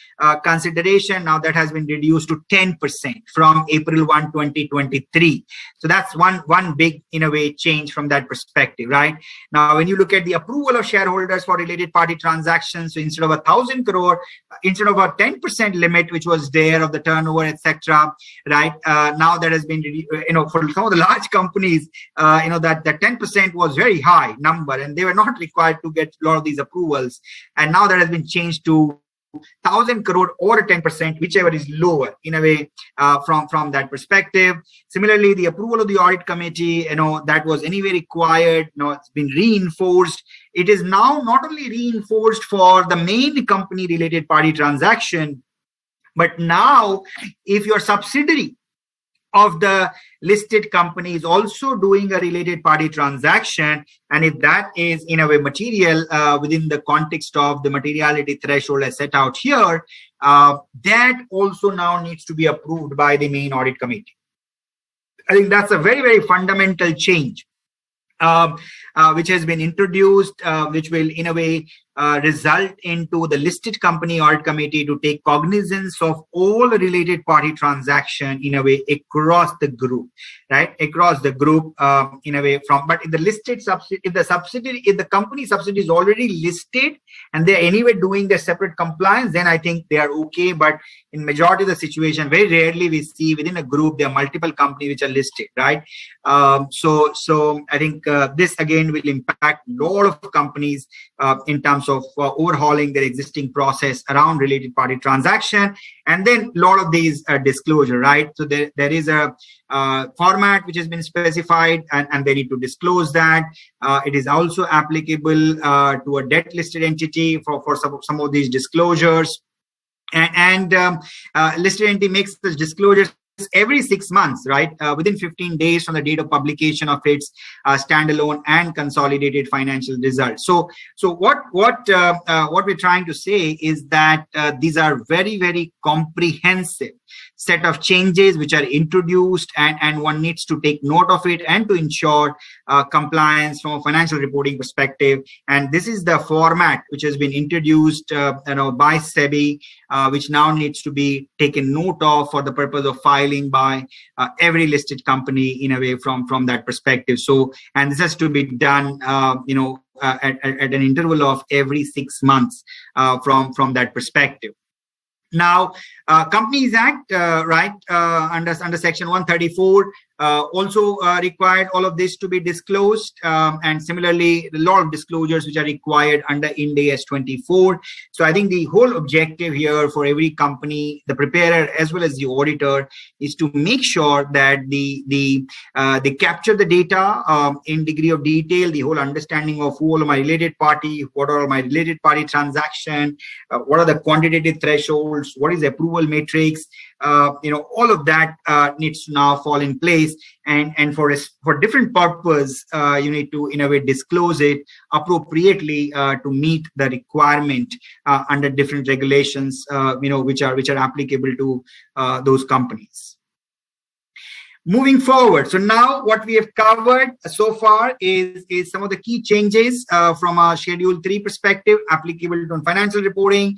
consideration, now that has been reduced to 10% from April 1, 2023. So that's one big, in a way, change from that perspective, right? Now, when you look at the approval of shareholders for related party transactions, so instead of 1,000 crore, instead of a 10% limit, which was there of the turnover, etc., right? Now that has been, for some of the large companies, that 10% was very high number, and they were not required to get a lot of these approvals. And now that has been changed to 1,000 crore or 10%, whichever is lower, in a way, from that perspective. Similarly, the approval of the audit committee, that was anyway required. It's been reinforced. It is now not only reinforced for the main company related party transaction, but now if your subsidiary of the listed company is also doing a related party transaction, and if that is in a way material within the context of the materiality threshold as set out here, that also now needs to be approved by the main audit committee. I think that's a very, very fundamental change which has been introduced, which will in a way result into the listed company audit committee to take cognizance of all related party transaction in a way across the group, right? Across the group in a way but if the listed subsidiary, if the company subsidiary is already listed and they're anyway doing their separate compliance, then I think they are okay. But in majority of the situation, very rarely we see within a group there are multiple companies which are listed, right? So I think this again will impact a lot of companies in terms of overhauling their existing process around related party transaction, and then a lot of these disclosure, right? So there is a format which has been specified, and they need to disclose that. It is also applicable to a debt listed entity for some of these disclosures, and listed entity makes the disclosures every 6 months, right? Within 15 days from the date of publication of its standalone and consolidated financial results. So what we're trying to say is that these are very, very comprehensive set of changes which are introduced, and one needs to take note of it and to ensure compliance from a financial reporting perspective. And this is the format which has been introduced by SEBI, which now needs to be taken note of for the purpose of filing by every listed company in a way from that perspective. So, and this has to be done at an interval of every 6 months from that perspective. Now, Companies Act, under Section 134, also required all of this to be disclosed, and similarly, a lot of disclosures which are required under Ind AS 24. So I think the whole objective here for every company, the preparer as well as the auditor, is to make sure that they capture the data in degree of detail, the whole understanding of who are my related party, what are my related party transaction, what are the quantitative thresholds, what is the approval matrix. All of that needs to now fall in place, and for different purpose, you need to in a way disclose it appropriately to meet the requirement under different regulations, which are applicable to those companies. Moving forward, so now what we have covered so far is some of the key changes from a Schedule 3 perspective applicable to financial reporting.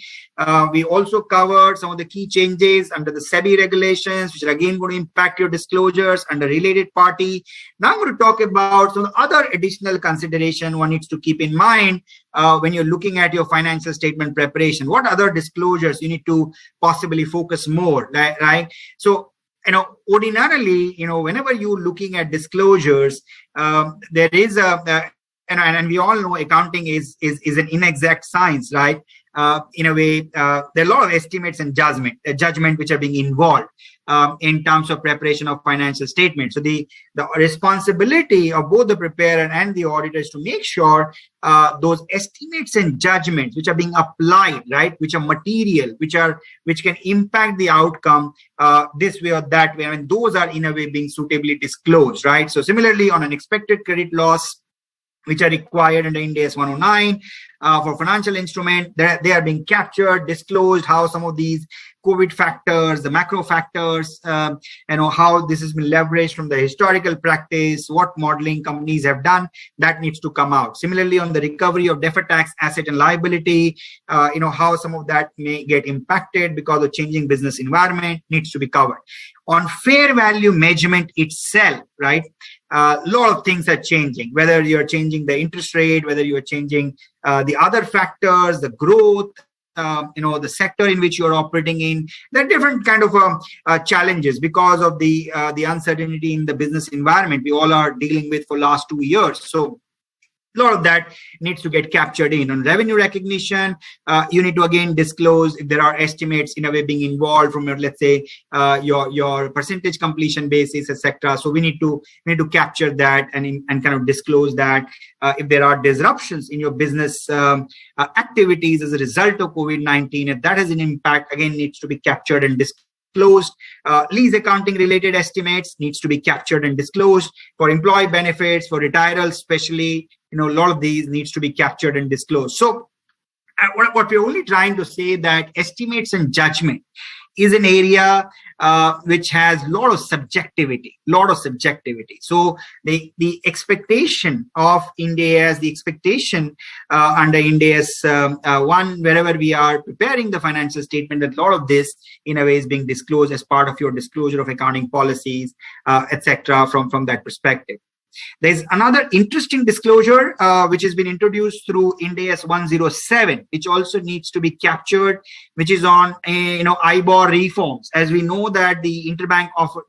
We also covered some of the key changes under the SEBI regulations, which are again going to impact your disclosures under related party. Now I'm going to talk about some other additional consideration one needs to keep in mind when you're looking at your financial statement preparation. What other disclosures you need to possibly focus more, right? So, ordinarily, whenever you're looking at disclosures, there is and we all know accounting is an inexact science, right? in a way, there are a lot of estimates and judgment which are being involved in terms of preparation of financial statements. So the responsibility of both the preparer and the auditor is to make sure those estimates and judgments which are being applied, right, which are material, which can impact the outcome this way or that way, and those are in a way being suitably disclosed, right? So similarly, on an expected credit loss, which are required under Ind AS 109 for financial instrument, they are being captured, disclosed, how some of these COVID factors, the macro factors, how this has been leveraged from the historical practice, what modeling companies have done, that needs to come out. Similarly, on the recovery of deferred tax asset and liability, how some of that may get impacted because of changing business environment needs to be covered. On fair value measurement itself, right? A lot of things are changing, whether you're changing the interest rate, whether you're changing the other factors, the growth, the sector in which you're operating in. There are different kind of challenges because of the uncertainty in the business environment we all are dealing with for last 2 years. So a lot of that needs to get captured in. On revenue recognition, you need to again disclose if there are estimates in a way being involved from your, let's say, your percentage completion basis, etc. So we need to capture that and kind of disclose that. If there are disruptions in your business activities as a result of COVID-19, if that has an impact, again needs to be captured and disclosed. Lease accounting related estimates needs to be captured and disclosed. For employee benefits, for retirals especially, a lot of these needs to be captured and disclosed. So what we're only trying to say that estimates and judgment is an area which has a lot of subjectivity. So the expectation of Ind AS, the expectation under Ind AS 1, wherever we are preparing the financial statement, that a lot of this in a way is being disclosed as part of your disclosure of accounting policies, etc. from that perspective. There's another interesting disclosure which has been introduced through Ind AS 107, which also needs to be captured, which is on IBOR reforms. As we know that the interbank offer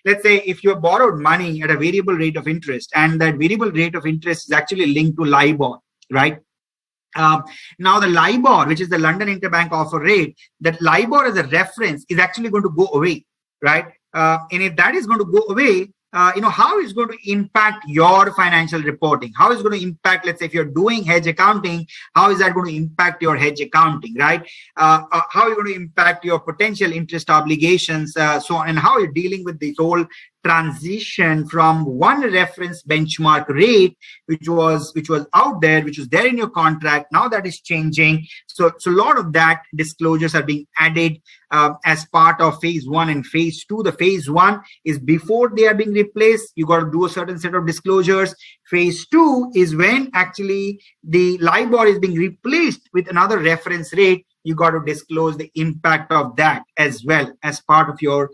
let's say if you have borrowed money at a variable rate of interest, and that variable rate of interest is actually linked to LIBOR, right? Now the LIBOR, which is the London Interbank Offer Rate, that LIBOR as a reference is actually going to go away, right? And if that is going to go away, how is going to impact your financial reporting? How is going to impact, let's say, if you're doing hedge accounting, how is that going to impact your hedge accounting, right? How are you going to impact your potential interest obligations, so on, and how you're dealing with this whole transition from one reference benchmark rate, which was out there, which was there in your contract. Now that is changing. So a lot of that disclosures are being added as part of phase 1 and phase 2. The phase 1 is before they are being replaced. You got to do a certain set of disclosures. Phase 2 is when actually the LIBOR is being replaced with another reference rate. You got to disclose the impact of that as well as part of your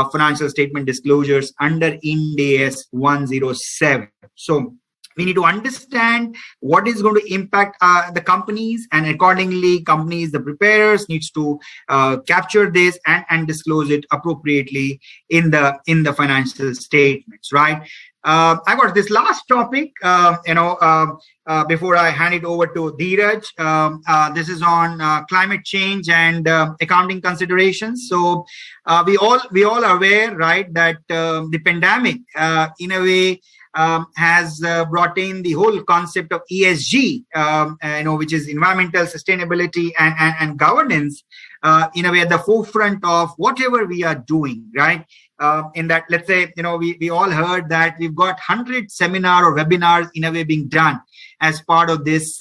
financial statement disclosures under Ind AS 107. So we need to understand what is going to impact the companies, and accordingly, companies, the preparers, needs to capture this and disclose it appropriately in the financial statements, right? I got this last topic, before I hand it over to Dheeraj. This is on climate change and accounting considerations. So we all are aware, right, that the pandemic, in a way, has brought in the whole concept of ESG, which is environmental sustainability and governance, in a way at the forefront of whatever we are doing, right? In that, let's say, we all heard that we've got 100 seminar or webinars in a way being done as part of this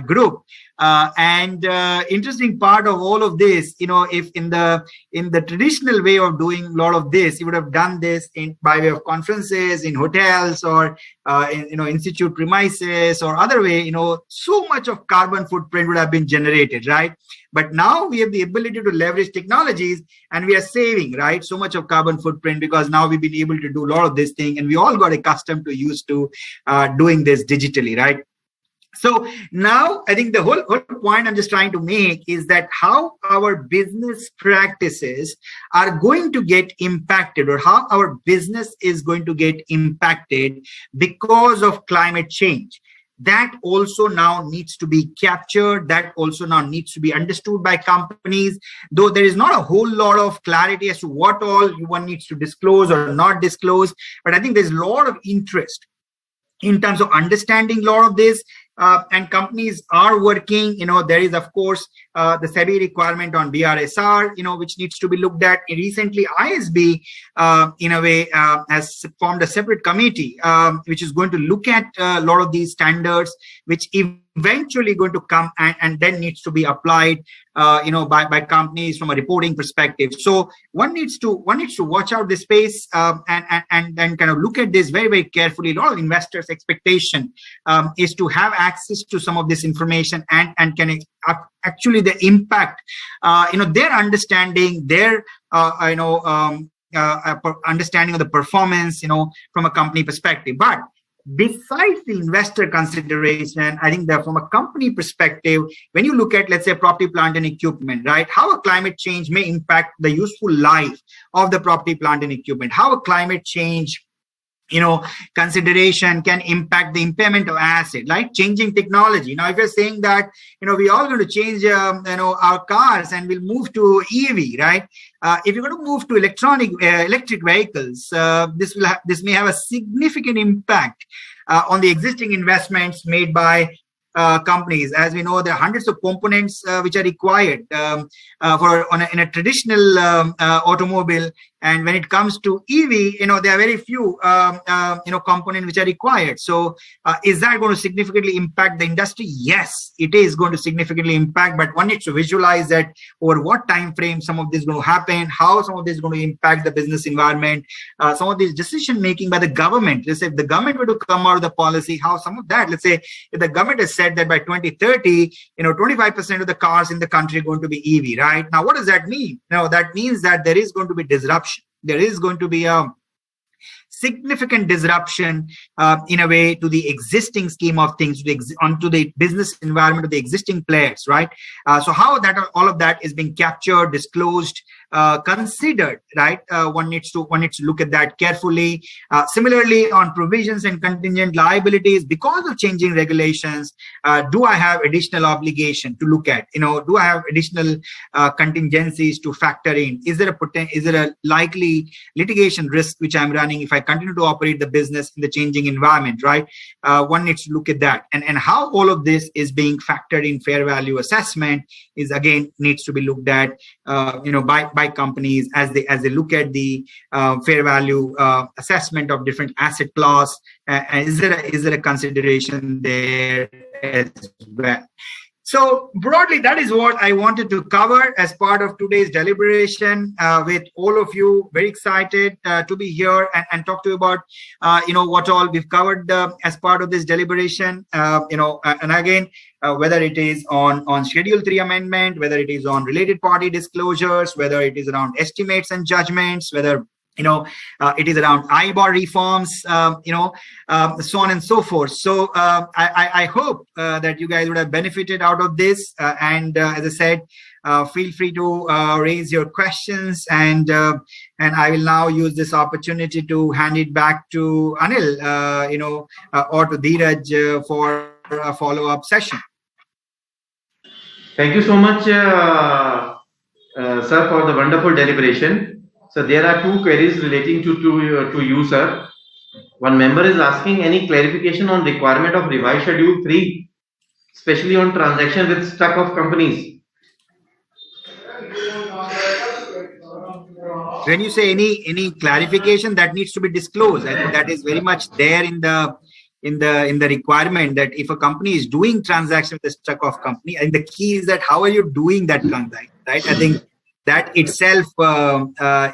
group. And interesting part of all of this, if in the traditional way of doing a lot of this, you would have done this by way of conferences in hotels or institute premises or other way, so much of carbon footprint would have been generated, right? But now we have the ability to leverage technologies, and we are saving, right, so much of carbon footprint, because now we've been able to do a lot of this thing, and we all got accustomed to used to doing this digitally, right? So now I think the whole point I'm just trying to make is that how our business practices are going to get impacted, or how our business is going to get impacted because of climate change. that also now needs to be captured, that also now needs to be understood by companies, though there is not a whole lot of clarity as to what all one needs to disclose or not disclose. But I think there's a lot of interest in terms of understanding a lot of this, and companies are working. There is of course the SEBI requirement on BRSR, which needs to be looked at. Recently, ISB in a way has formed a separate committee which is going to look at a lot of these standards, which eventually going to come and then needs to be applied by companies from a reporting perspective. So one needs to watch out this space and then kind of look at this very, very carefully. A lot of investors' expectation is to have access to some of this information and can actually the impact their understanding, their understanding of the performance from a company perspective. But besides the investor consideration, I think that from a company perspective, when you look at, let's say, property, plant and equipment, right? How a climate change may impact the useful life of the property, plant and equipment, how a climate change consideration can impact the impairment of asset, like changing technology. Now, if you're saying that, we're all going to change, our cars and we'll move to EV, right? If you're going to move to electric vehicles, this may have a significant impact on the existing investments made by companies. As we know, there are hundreds of components which are required in a traditional automobile, and when it comes to EV, there are very few components which are required. So is that going to significantly impact the industry? Yes, it is going to significantly impact, but one needs to visualize that over what time frame some of this is going to happen, how some of this is going to impact the business environment, some of this decision making by the government. Let's say if the government were to come out of the policy, how some of that, let's say if the government has said that by 2030, 25% of the cars in the country are going to be EV, right? Now, what does that mean? That means that there is going to be disruption. There is going to be a significant disruption in a way to the existing scheme of things, onto the business environment of the existing players, right? So how all of that is being captured, disclosed, considered, right? One needs to look at that carefully. Similarly, on provisions and contingent liabilities, because of changing regulations, do I have additional obligation to look at? Do I have additional contingencies to factor in? Is there a likely litigation risk which I'm running if I continue to operate the business in the changing environment, right? One needs to look at that, and how all of this is being factored in fair value assessment is again needs to be looked at, by companies as they look at the fair value assessment of different asset class. Is there a consideration there as well? So broadly, that is what I wanted to cover as part of today's deliberation with all of you. Very excited to be here and talk to you about, what all we've covered as part of this deliberation. And again, whether it is on Schedule 3 amendment, whether it is on related party disclosures, whether it is around estimates and judgments, whether it is around IBOR reforms, so on and so forth. So I hope that you guys would have benefited out of this. And as I said, feel free to raise your questions, and I will now use this opportunity to hand it back to Anil, or to Dheeraj for a follow-up session. Thank you so much, sir, for the wonderful deliberation. So there are two queries relating to you, sir. One member is asking any clarification on requirement of revised Schedule 3, especially on transaction with stock of companies. When you say any clarification, that needs to be disclosed. I think that is very much there in the requirement, that if a company is doing transaction with a stock of company, and the key is that how are you doing that transaction, right? I think that itself,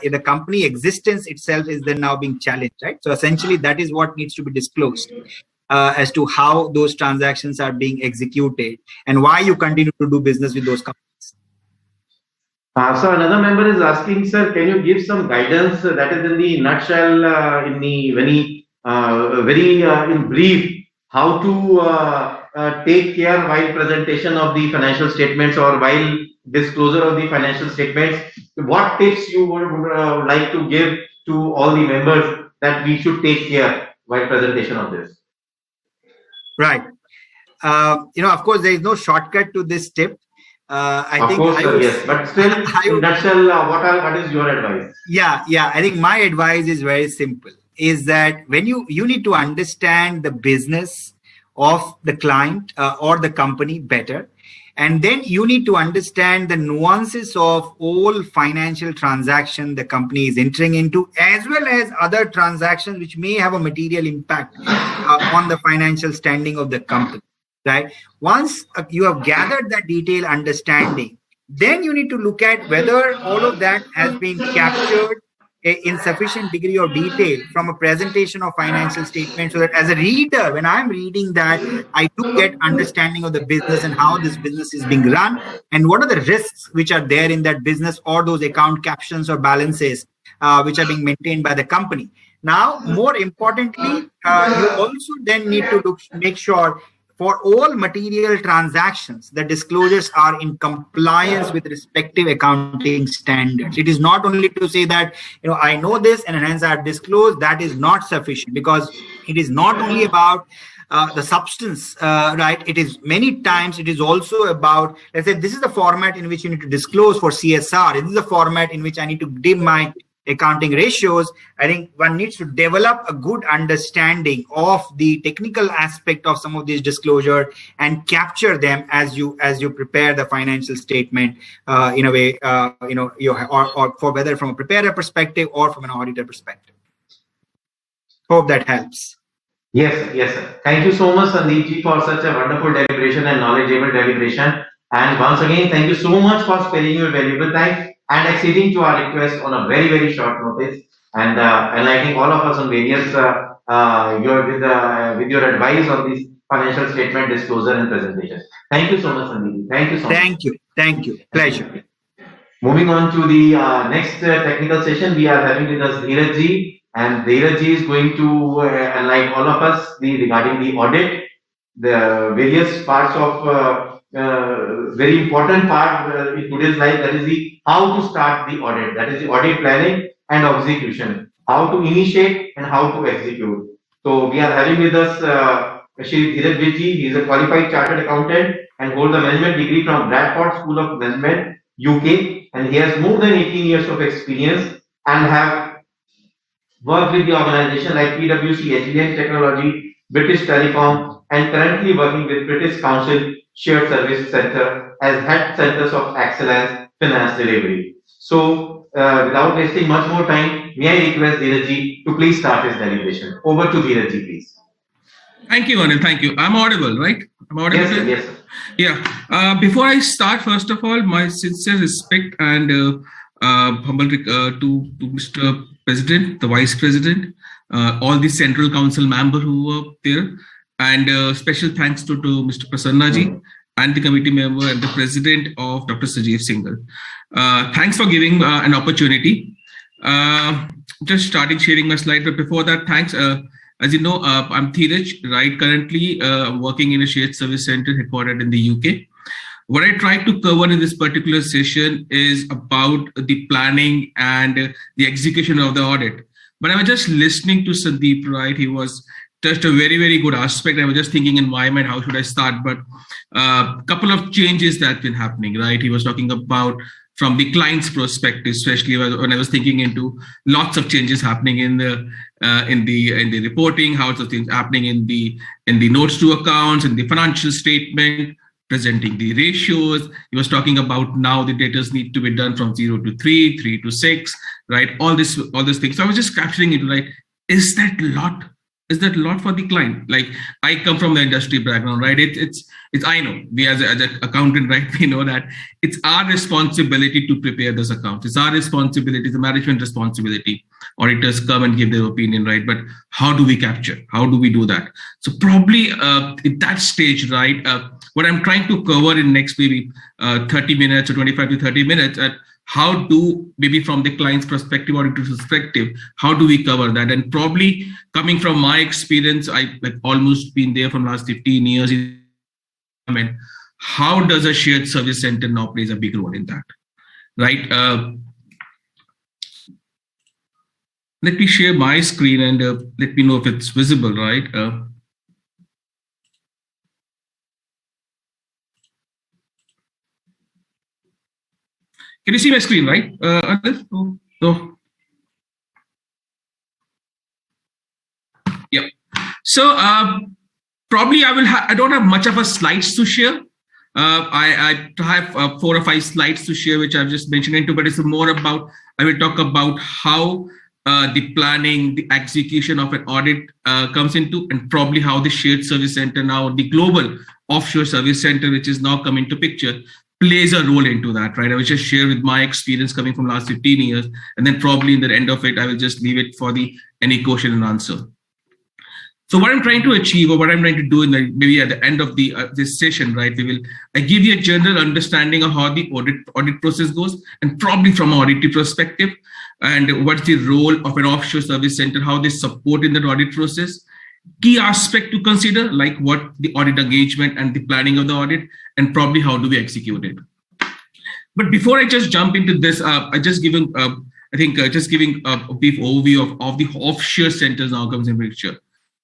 in the company existence itself is then now being challenged, right? So essentially, that is what needs to be disclosed as to how those transactions are being executed and why you continue to do business with those companies. So another member is asking, sir, can you give some guidance that is in the nutshell, in the very in brief, how to take care while presentation of the financial statements or while disclosure of the financial statements? What tips you would like to give to all the members that we should take care while presentation of this? Right. of course, there is no shortcut to this tip. Of course, yes, but still, in nutshell, what is your advice? Yeah. I think my advice is very simple. Is that when you need to understand the business of the client or the company better, and then you need to understand the nuances of all financial transaction the company is entering into, as well as other transactions which may have a material impact on the financial standing of the company. Right. Once you have gathered that detailed understanding, then you need to look at whether all of that has been captured in sufficient degree of detail from a presentation of financial statement, so that as a reader, when I'm reading that, I do get understanding of the business and how this business is being run, and what are the risks which are there in that business, or those account captions or balances which are being maintained by the company. Now, more importantly, you also then need to make sure for all material transactions, the disclosures are in compliance with respective accounting standards. It is not only to say that, I know this and hence I have disclosed. That is not sufficient, because it is not only about the substance, right? It is many times, it is also about, let's say, this is the format in which you need to disclose for CSR. This is the format in which I need to give my accounting ratios. I think one needs to develop a good understanding of the technical aspect of some of these disclosure and capture them as you prepare the financial statement in a way, or for whether from a preparer perspective or from an auditor perspective. Hope that helps. Yes, sir. Thank you so much, Sandeep ji, for such a wonderful deliberation and knowledgeable deliberation. And once again, thank you so much for sparing your valuable time and acceding to our request on a very, very short notice, and enlightening all of us on various with your advice on this financial statement disclosure and presentation. Thank you so much, Sandeep. Thank you so much. Thank you. Pleasure. Moving on to the next technical session, we are having with us Dheeraj ji, and Dheeraj ji is going to enlighten all of us regarding the audit, the various parts of very important part in today's life, that is the how to start the audit, that is the audit planning and execution, how to initiate and how to execute. So we are having with us Shri Dheeraj ji. He is a qualified chartered accountant and holds a management degree from Bradford School of Management, UK, and he has more than 18 years of experience and have worked with the organization like PwC, HDN Technology, British Telecom, and currently working with British Council Shared Service Center as head centers of excellence finance delivery. So, without wasting much more time, may I request Dheeraj ji to please start his deliberation. Over to Dheeraj ji, please. Thank you, Anil. Thank you. I'm audible, right? I'm audible. Yes, sir. Yes, sir. Yeah. Before I start, first of all, my sincere respect and humble to Mr. President, the Vice President, all the Central Council members who were there, and special thanks to Mr. Prasanna ji and the committee member and the President of Dr. Sanjeev Singhal. Thanks for giving an opportunity. Just starting sharing my slide, but before that, thanks. As you know, I'm Dheeraj, right? Currently working in a shared service center headquartered in the UK. What I tried to cover in this particular session is about the planning and the execution of the audit. But I was just listening to Sandeep, right? He was touched a very, very good aspect. I was just thinking in my mind, how should I start? But a couple of changes that have been happening, right? He was talking about from the client's perspective, especially when I was thinking into lots of changes happening in the reporting, how it's things happening in the notes to accounts, in the financial statement, presenting the ratios. He was talking about now the data need to be done from 0 to 3, 3 to 6, right? All these things. So I was just capturing it, like, is that a lot? Is that a lot for the client? Like, I come from the industry background, right? It's I know, we as an accountant, right? We know that it's our responsibility to prepare this account. It's our responsibility, the management responsibility. Auditors come and give their opinion, right? But how do we capture? How do we do that? So probably at that stage, right? What I'm trying to cover in next maybe 30 minutes or 25 to 30 minutes, how do, maybe from the client's perspective or auditor's perspective, how do we cover that? And probably coming from my experience, I've almost been there from last 15 years. How does a shared service center now plays a big role in that, right? Let me share my screen and let me know if it's visible, right? Can you see my screen, right? No. Yeah. So probably I don't have much of a slides to share. I have 4 or 5 slides to share, which I've just mentioned into, but it's more about, I will talk about how the planning, the execution of an audit comes into, and probably how the shared service center now, the global offshore service center, which is now coming to picture, plays a role into that, right? I will just share with my experience coming from last 15 years, and then probably in the end of it, I will just leave it for any question and answer. So what I'm trying to achieve, or what I'm trying to do maybe at the end of this session, right, I give you a general understanding of how the audit process goes, and probably from an auditing perspective, and what's the role of an offshore service center, how they support in the audit process, key aspect to consider, like what the audit engagement and the planning of the audit, and probably how do we execute it. But before I just jump into this, just giving a brief overview of the offshore centers now comes in picture.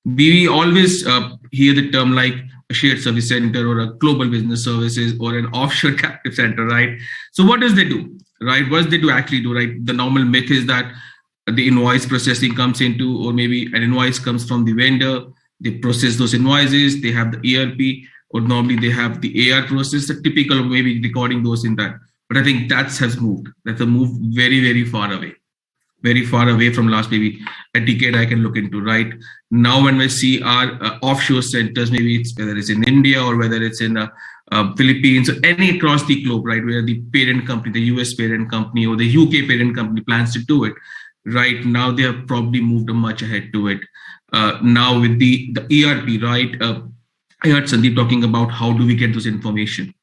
We always hear the term like a shared service center or a global business services or an offshore captive center, right? So what does they do, right? What do they actually do, right? The normal myth is that the invoice processing comes into, or maybe an invoice comes from the vendor, they process those invoices, they have the ERP, or normally they have the AR process, the typical of maybe recording those in that. But I think that has moved. That's a move very, very far away. Very far away from last maybe a decade I can look into, right? Now when we see our offshore centers, maybe it's whether it's in India or whether it's in Philippines or any across the globe, right, where the parent company, the US parent company or the UK parent company plans to do it, right? Now they have probably moved much ahead to it. Now with the ERP, right? I heard Sandeep talking about how do we get those information,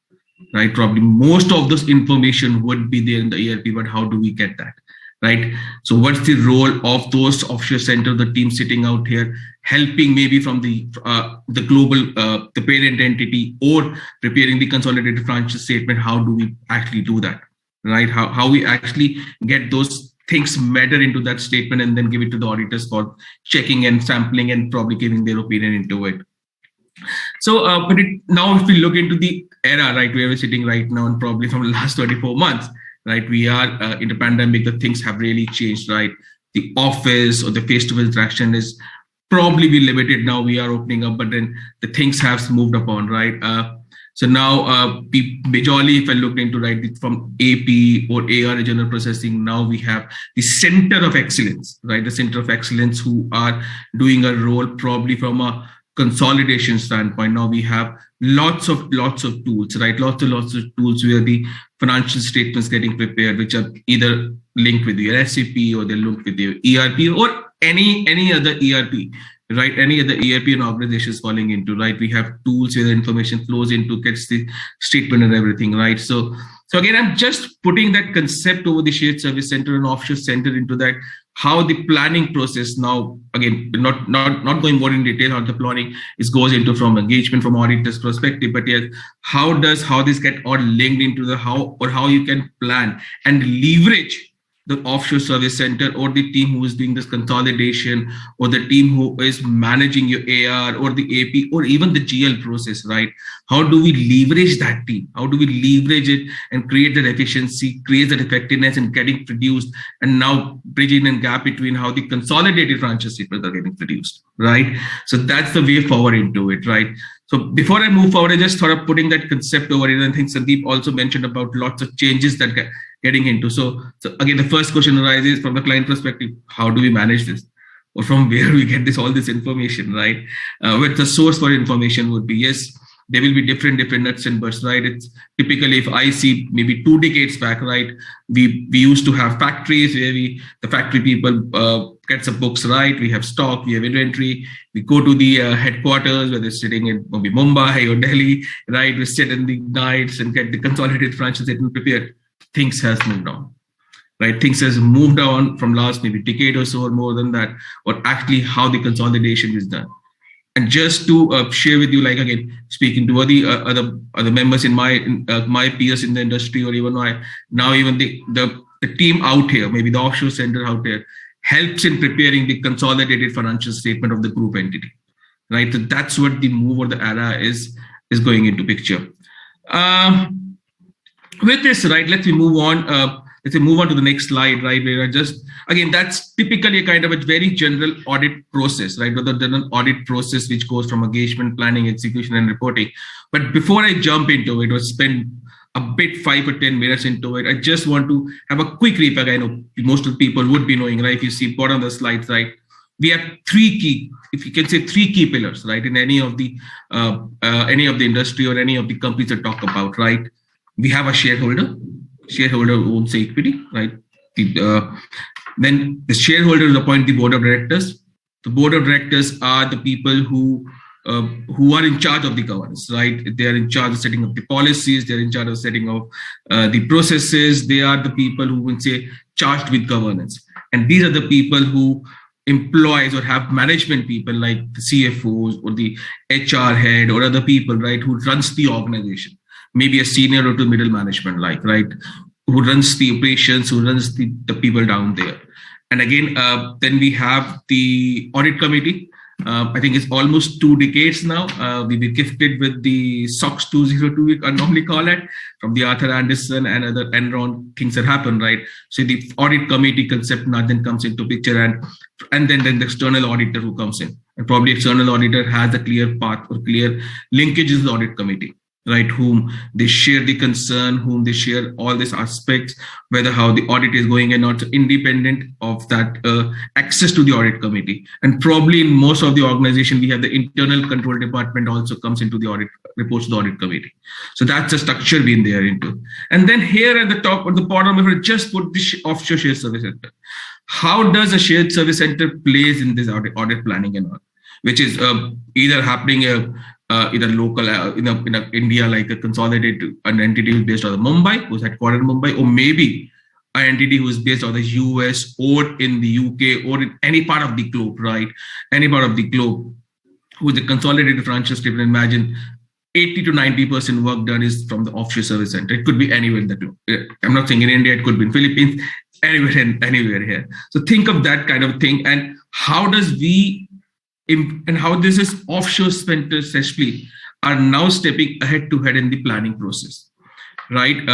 right? Probably most of this information would be there in the ERP, but how do we get that? Right. So what's the role of those offshore center, the team sitting out here, helping maybe from the global, the parent entity, or preparing the consolidated financial statement? How do we actually do that? Right. How we actually get those things matter into that statement and then give it to the auditors for checking and sampling and probably giving their opinion into it. So now if we look into the era, right, where we're sitting right now, and probably from the last 24 months, right, we are in the pandemic, the things have really changed, right? The office or the face-to-face interaction is probably be limited now. We are opening up, but then the things have moved upon, right? So now, majorly, if I look into, right, from AP or AR general processing, now we have the center of excellence, right? The center of excellence who are doing a role probably from a consolidation standpoint. Now we have lots of tools, right? Lots of tools where the financial statements getting prepared, which are either linked with your SAP or they're linked with your ERP or any other ERP, right? Any other ERP and organizations falling into, right? We have tools where the information flows into, gets the statement and everything, right? So again, I'm just putting that concept over the shared service center and offshore center into that, how the planning process now, again, not going more in detail how the planning goes into from engagement from auditor's perspective, but yes, how this get all linked into the how you can plan and leverage the offshore service center or the team who is doing this consolidation or the team who is managing your AR or the AP or even the GL process, right? How do we leverage that team? How do we leverage it and create that efficiency, create that effectiveness and getting produced, and now bridging a gap between how the consolidated financial statements are getting produced, right? So that's the way forward into it, right? So before I move forward, I just thought of putting that concept over it. And I think Sandeep also mentioned about lots of changes that getting into. So again, the first question arises from the client perspective, how do we manage this? Or from where we get all this information, right? What the source for information would be, yes, there will be different nuts and bolts, right? It's typically, if I see maybe 2 decades back, right, we used to have factories where the factory people get some books, right? We have stock, we have inventory, we go to the headquarters, whether it's sitting in maybe Mumbai or Delhi, right? We sit in the nights and get the consolidated financial statement prepared. Things has moved on, right? Things has moved on from last maybe decade or so or more than that, or actually how the consolidation is done. And just to share with you, like again, speaking to other members in my peers in the industry, or even even the team out here, maybe the offshore center out there, helps in preparing the consolidated financial statement of the group entity, right? So that's what the move or the era is going into picture. with this, right, let's move on. Let's move on to the next slide, right? Where I just, again, that's typically a kind of a very general audit process, right? Rather than an audit process which goes from engagement, planning, execution, and reporting. But before I jump into it or spend a bit 5 or 10 minutes into it, I just want to have a quick recap. I know most of the people would be knowing, right? If you see bottom of the slides, right? We have three key, if you can say, three key pillars, right? In any of the industry or any of the companies that talk about, right? We have a shareholder owns the equity, right? Then the shareholders appoint the board of directors. The board of directors are the people who are in charge of the governance, right? They are in charge of setting up the policies. They're in charge of setting up the processes. They are the people who will say charged with governance. And these are the people who employs or have management people like the CFOs or the HR head or other people, right, who runs the organization. Maybe a senior or to middle management, like, right, who runs the operations, who runs the people down there. And again, then we have the audit committee. I think it's almost 2 decades now. We were gifted with the SOX 202, we normally call it, from the Arthur Anderson and other Enron things that happen, right? So the audit committee concept now then comes into picture, and then the external auditor who comes in. And probably external auditor has a clear path or clear linkages to the audit committee, right, whom they share the concern, whom they share all these aspects, whether how the audit is going and not, independent of that access to the audit committee. And probably in most of the organization, we have the internal control department also comes into the audit, reports to the audit committee. So that's the structure being there into. And then here at the top or the bottom, if I just put the offshore shared service center. How does a shared service center plays in this audit planning and all, which is either happening either local in India, like a consolidated an entity based out of Mumbai, who's headquartered in Mumbai, or maybe an entity who is based out of the US or in the UK or in any part of the globe, right? Any part of the globe, who is a consolidated financial statement. Imagine 80 to 90% work done is from the offshore service center. It could be anywhere in the globe. I'm not saying in India, it could be in Philippines, anywhere here. So think of that kind of thing, and how does how this is offshore centers especially are now stepping head to head in the planning process, right?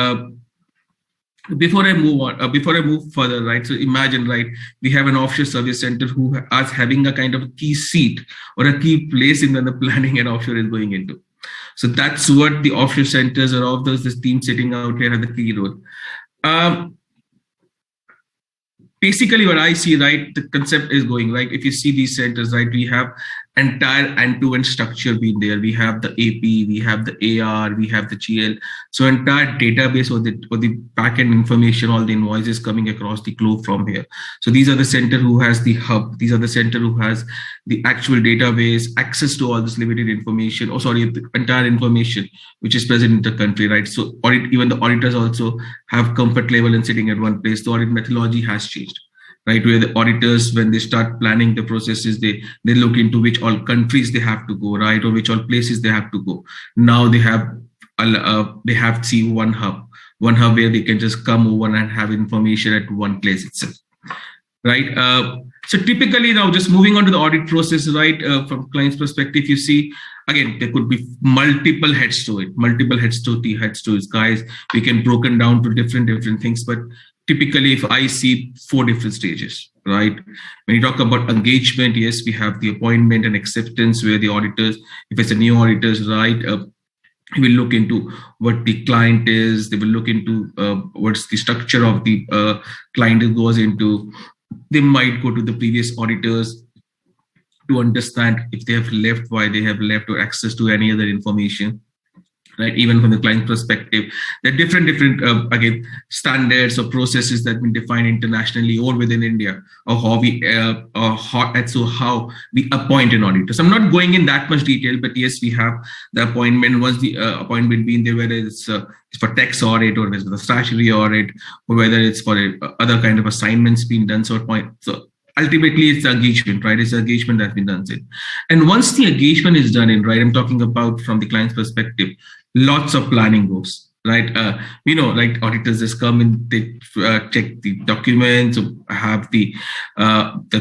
Before I move further, right? So imagine, right, we have an offshore service center who is having a kind of key seat or a key place in the planning and offshore is going into. So that's what the offshore centers or all those this team sitting out here have the key role. Basically, what I see, right, the concept is going, right, if you see these centers, right, we have entire end-to-end structure being there. We have the AP, we have the AR, we have the GL. So entire database or the back-end information, all the invoices coming across the globe from here. So these are the center who has the hub. These are the center who has the actual database, access to all this limited information, the entire information which is present in the country, right? So even the auditors also have comfort level in sitting at one place. The audit methodology has changed, right? Where the auditors, when they start planning the processes, they look into which all countries they have to go, right? Or which all places they have to go. Now they have see one hub where they can just come over and have information at one place itself, right? So typically now just moving on to the audit process, right? From client's perspective, you see, again, there could be multiple heads to it, guys. We can broken down to different things, but typically, if I see 4 different stages, right? When you talk about engagement, yes, we have the appointment and acceptance where the auditors, if it's a new auditors, right, we will look into what the client is. They will look into what's the structure of the client it goes into. They might go to the previous auditors to understand if they have left, why they have left, or access to any other information. Right, even from the client perspective, there are different again standards or processes that have been defined internationally or within India, or how we how we appoint an auditor. So I'm not going in that much detail, but yes, we have the appointment. Once the appointment being there, whether it's for tax audit or whether it's for the statutory audit, or whether it's for other kind of assignments being done. So ultimately, it's the engagement, right? It's the engagement that's been done. And once the engagement is done in, right, I'm talking about from the client's perspective, lots of planning goes. right? Like auditors just come and they check the documents, have the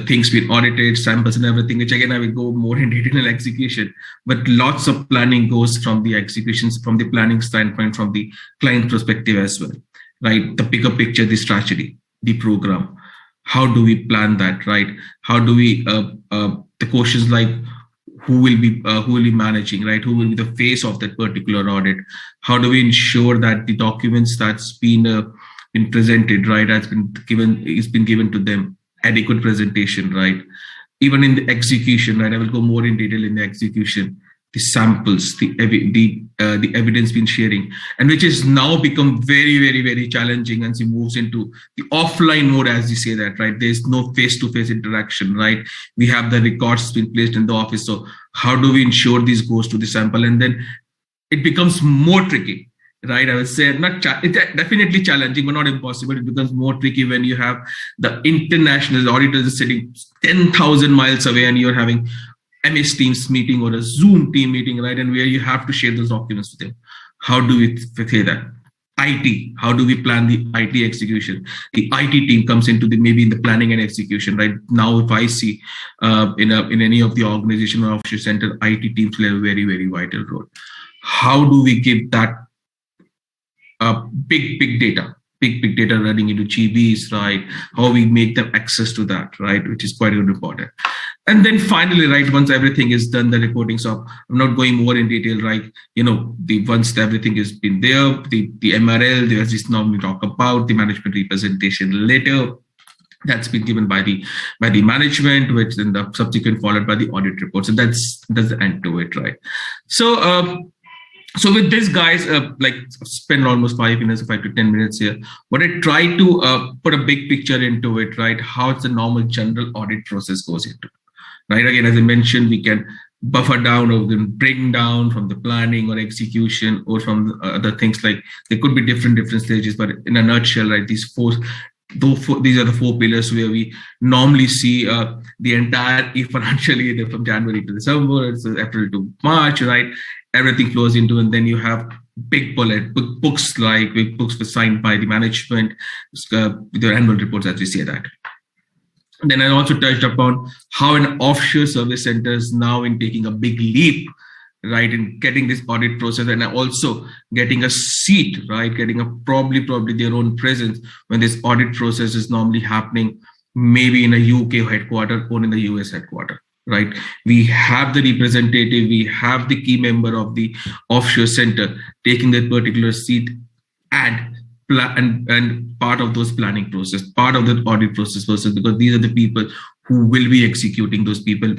things being audited, samples and everything, which again I will go more in detail in execution. But lots of planning goes from the executions, from the planning standpoint, from the client perspective as well, right? The bigger picture, the strategy, the program. How do we plan that, right? How do we the questions like who will be managing, right? Who will be the face of that particular audit? How do we ensure that the documents that's been presented, right, has been given to them adequate presentation, right? Even in the execution, right? I will go more in detail in the execution. The samples, the evidence been sharing, and which is now become very, very, very challenging as it moves into the offline mode, as you say that, right? There's no face-to-face interaction, right? We have the records being placed in the office. So how do we ensure this goes to the sample? And then it becomes more tricky, right? I would say it's definitely challenging, but not impossible. It becomes more tricky when you have the international auditors sitting 10,000 miles away and you're having MS Teams meeting or a Zoom team meeting, right? And where you have to share those documents with them. How do we say that? IT, how do we plan the IT execution? The IT team comes into maybe in the planning and execution, right? Now, if I see in any of the organization or offshore center, IT teams play a very, very vital role. How do we give that big data running into GBs, right? How we make them access to that, right? Which is quite important. And then finally, right, once everything is done, the reporting. So I'm not going more in detail, right? Once everything has been there, the MRL, there's this normally talk about the management representation letter that's been given by the management, which then the subsequent followed by the audit report. So that's the end to it, right? So with this, guys, spend almost 5 to 10 minutes here. But I try to put a big picture into it, right? How the normal general audit process goes into, right? Again, as I mentioned, we can buffer down or then bring down from the planning or execution or from other things. Like there could be different stages, but in a nutshell, right? These are the 4 pillars where we normally see the entire financial year from January to December, so April to March, right? Everything flows into, and then you have big books signed by the management, with their annual reports, as we say that. Then I also touched upon how an offshore service center is now in taking a big leap, right, in getting this audit process, and also getting a seat, right, getting a probably their own presence when this audit process is normally happening, maybe in a UK headquarter or in the US headquarter, right? We have the representative, we have the key member of the offshore center taking that particular seat and part of those planning process, part of the audit process, because these are the people who will be executing those people,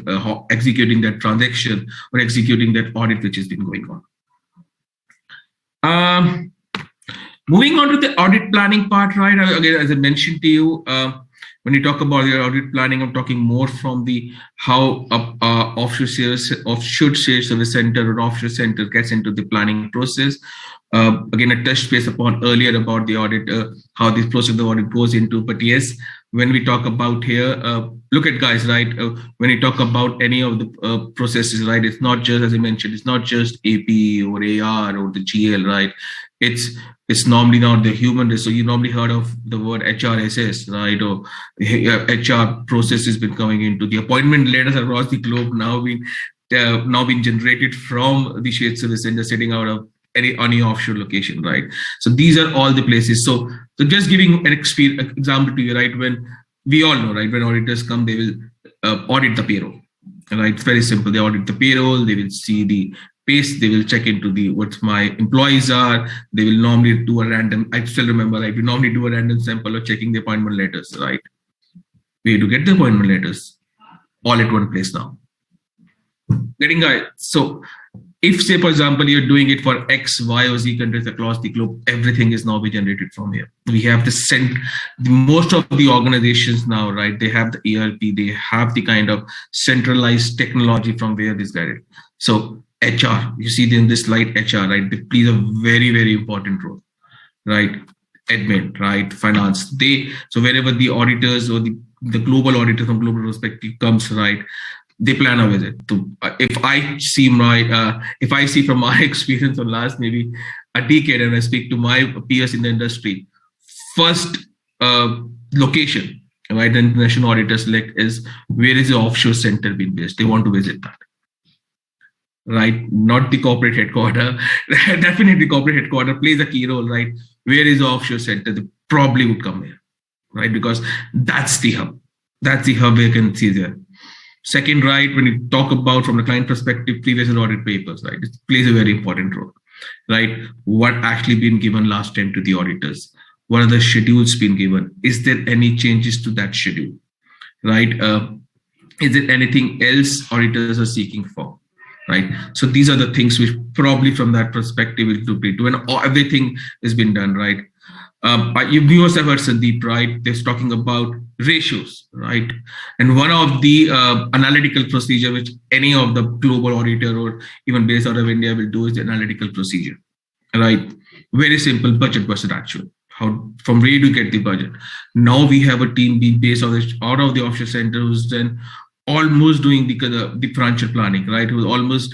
executing that transaction or executing that audit which has been going on. Moving on to the audit planning part, right? Again, as I mentioned to you, when you talk about your audit planning, I'm talking more from the how offshore shared service center or offshore center gets into the planning process. Again, I touched base upon earlier about the audit, how this process of the audit goes into. But yes, when we talk about here, look at guys, right? When you talk about any of the processes, right? It's not just, as I mentioned, it's not just AP or AR or the GL, right? It's normally not the human. So you normally heard of the word HRSS, right? Or HR process has been coming into the appointment letters across the globe now being generated from the shared service center sitting out of any offshore location, right? So these are all the places. So just giving an example to you, right? When we all know, right? When auditors come, they will audit the payroll, right? It's very simple. They audit the payroll. They will see the base. They will check into what my employees are. They will normally do a random. I still remember, right? We normally do a random sample of checking the appointment letters, right? We have to get the appointment letters all at one place now. Getting guys. So if, say, for example, you're doing it for X, Y, or Z countries across the globe, everything is now be generated from here. We have most of the organizations now, right? They have the ERP, they have the kind of centralized technology from where this got it. So HR, you see in this slide, HR, right? They play a very, very important role, right? Admin, right? Finance. So wherever the auditors or the global auditor from global perspective comes, right? They plan a visit. If I see from my experience on last maybe a decade, and I speak to my peers in the industry, first location, right, the international auditors select is where is the offshore center being based. They want to visit that, right? Not the corporate headquarters. Definitely corporate headquarters plays a key role, right? Where is the offshore center? They probably would come here, right? Because that's the hub. That's the hub vacancy there. Second, right, when you talk about from the client perspective, previous audit papers, right, it plays a very important role, right? What actually been given last time to the auditors? What are the schedules been given? Is there any changes to that schedule, right? Is there anything else auditors are seeking for, right? So these are the things which probably from that perspective will be when everything has been done, right? You also have heard Sandeep, right? They're talking about ratios, right? And one of the analytical procedure which any of the global auditor or even based out of India will do is the analytical procedure, right? Very simple, budget versus actual. How from where do you get the budget? Now we have a team being based out of the offshore center who's then almost doing the financial planning, right? Who's almost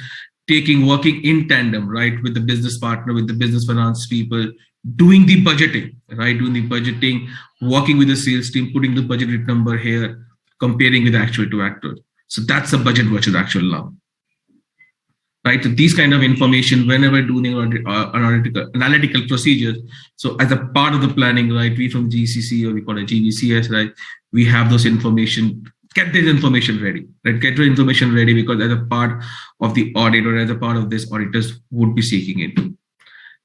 working in tandem, right, with the business partner, with the business finance people, doing the budgeting, right? Doing the budgeting, working with the sales team, putting the budgeted number here, comparing with actual to actual. So that's a budget versus actual now, right? So these kind of information, whenever doing analytical procedures. So as a part of the planning, right, we from GCC or we call it GVCS, right? We have those information. Get this information ready, right? Get your information ready because as a part of the audit or as a part of this, auditors would be seeking it.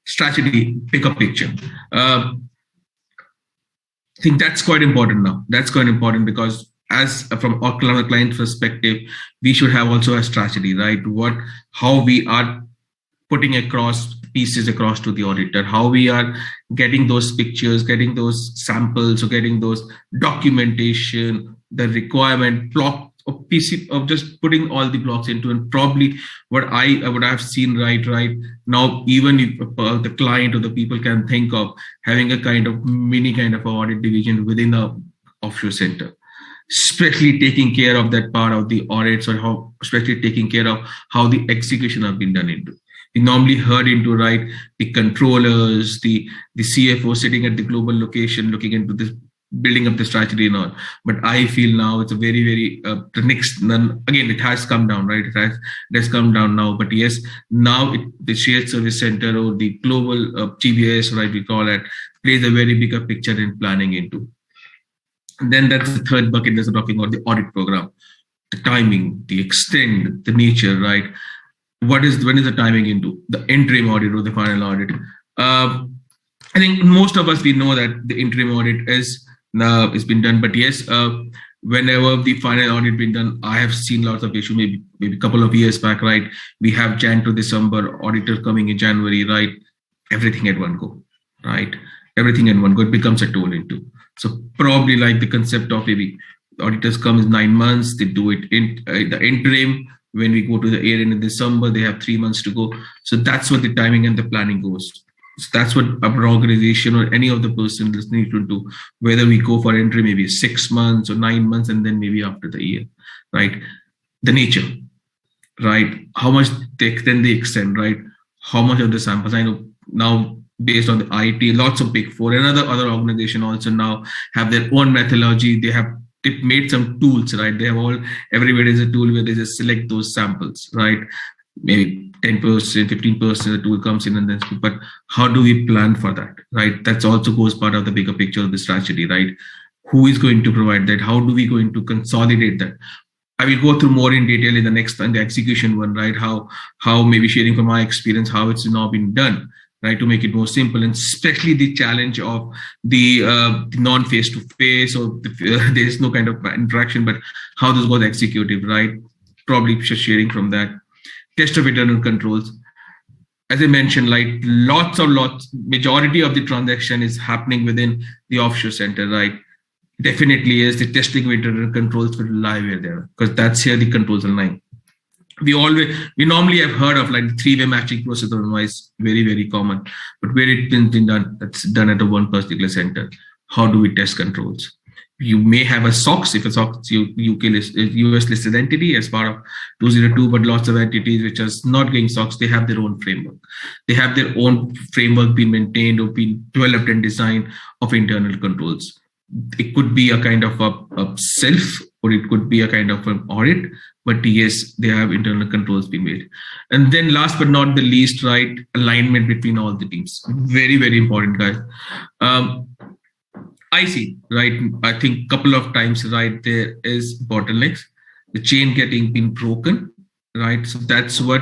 Strategy, bigger picture. I think that's quite important now. That's quite important because as from our client perspective, we should have also a strategy, right? How we are putting across pieces across to the auditor, how we are getting those pictures, getting those samples, or getting those documentation, the requirement block of PC of just putting all the blocks into, and probably what I would have seen right now, even if the client or the people can think of having a kind of mini kind of audit division within the offshore center, especially taking care of that part of the audits or especially taking care of how the execution have been done into. We normally heard into, right, the controllers, the CFO sitting at the global location, looking into this, building up the strategy and all. But I feel now it's a very, very, the next, again, it has come down, right? It has come down now. But yes, now the shared service center or the global GBS, right, we call it, plays a very bigger picture in planning into. And then that's the third bucket that's talking about the audit program, the timing, the extent, the nature, right? When is the timing into the interim audit or the final audit? I think most of us, we know that the interim audit is been done, but yes, whenever the final audit been done, I have seen lots of issues. Maybe a couple of years back, right? We have Jan to December, auditor coming in January, right? Everything at one go, right? Everything at one go. It becomes a toll into. So probably like the concept of maybe auditors come in 9 months, they do it in the interim. When we go to the year end in December, they have 3 months to go. So that's what the timing and the planning goes. So that's what our organization or any of the person listening to do, whether we go for entry, maybe 6 months or 9 months, and then maybe after the year, right? The nature, right? How much they extend, right? How much of the samples? I know now based on the IT, lots of Big Four and other organization also now have their own methodology. They've made some tools, right? They have everywhere is a tool where they just select those samples, right? Maybe 10%, 15% the tool comes in and then, but how do we plan for that, right? That's also goes part of the bigger picture of the strategy, right? Who is going to provide that? How do we going to consolidate that? I will go through more in detail in the next and the execution one, right? How maybe sharing from my experience, how it's now been done, right? To make it more simple, and especially the challenge of the non-face-to-face or there is no kind of interaction, but how this goes executive, right? Probably just sharing from that. Test of internal controls. As I mentioned, like majority of the transaction is happening within the offshore center, right? Definitely is the testing of internal controls will lie where there, because that's here the controls are lying. We normally have heard of like the three-way matching process, otherwise very, very common, but where it's been done, that's done at a one particular center. How do we test controls? you may have a SOX, if a SOX UK US listed entity as part of 202, but lots of entities which are not getting SOX, they have their own framework. They have their own framework being maintained or being developed and designed of internal controls. It could be a kind of a self, or it could be a kind of an audit, but yes, they have internal controls being made. And then last but not the least, right, alignment between all the teams. Very, very important, guys. I see, right? I think a couple of times, right, there is bottlenecks, the chain getting been broken, right? So that's what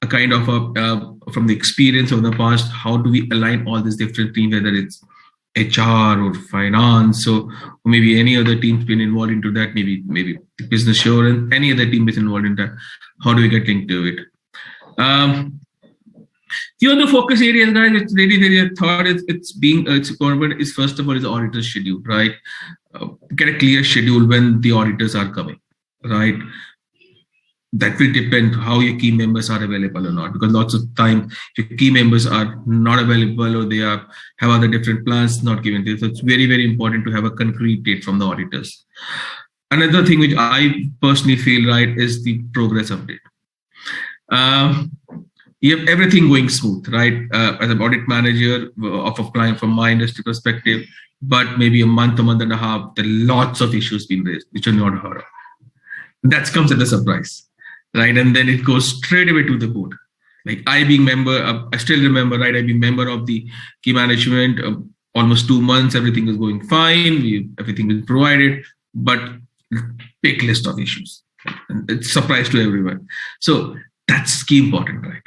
a kind of from the experience of the past, how do we align all these different teams, whether it's HR or finance, or maybe any other team's been involved into that, maybe business assurance, any other team is involved in that. How do we get linked to it? The other focus areas, guys, it's really, really thought it's government is first of all is the auditor's schedule, right? Get a clear schedule when the auditors are coming, right? That will depend how your key members are available or not, because lots of times your key members are not available or they have other different plans not given to you. So it's very, very important to have a concrete date from the auditors. Another thing which I personally feel, right, is the progress update. You have everything going smooth, right? As an audit manager of a client from my industry perspective, but maybe a month and a half, there are lots of issues being raised, which are not heard of. That comes as a surprise, right? And then it goes straight away to the board. Like I being member, I still remember, right? I being member of the key management, almost 2 months, everything is going fine, everything is provided, but big list of issues. And it's a surprise to everyone. So that's key important, right?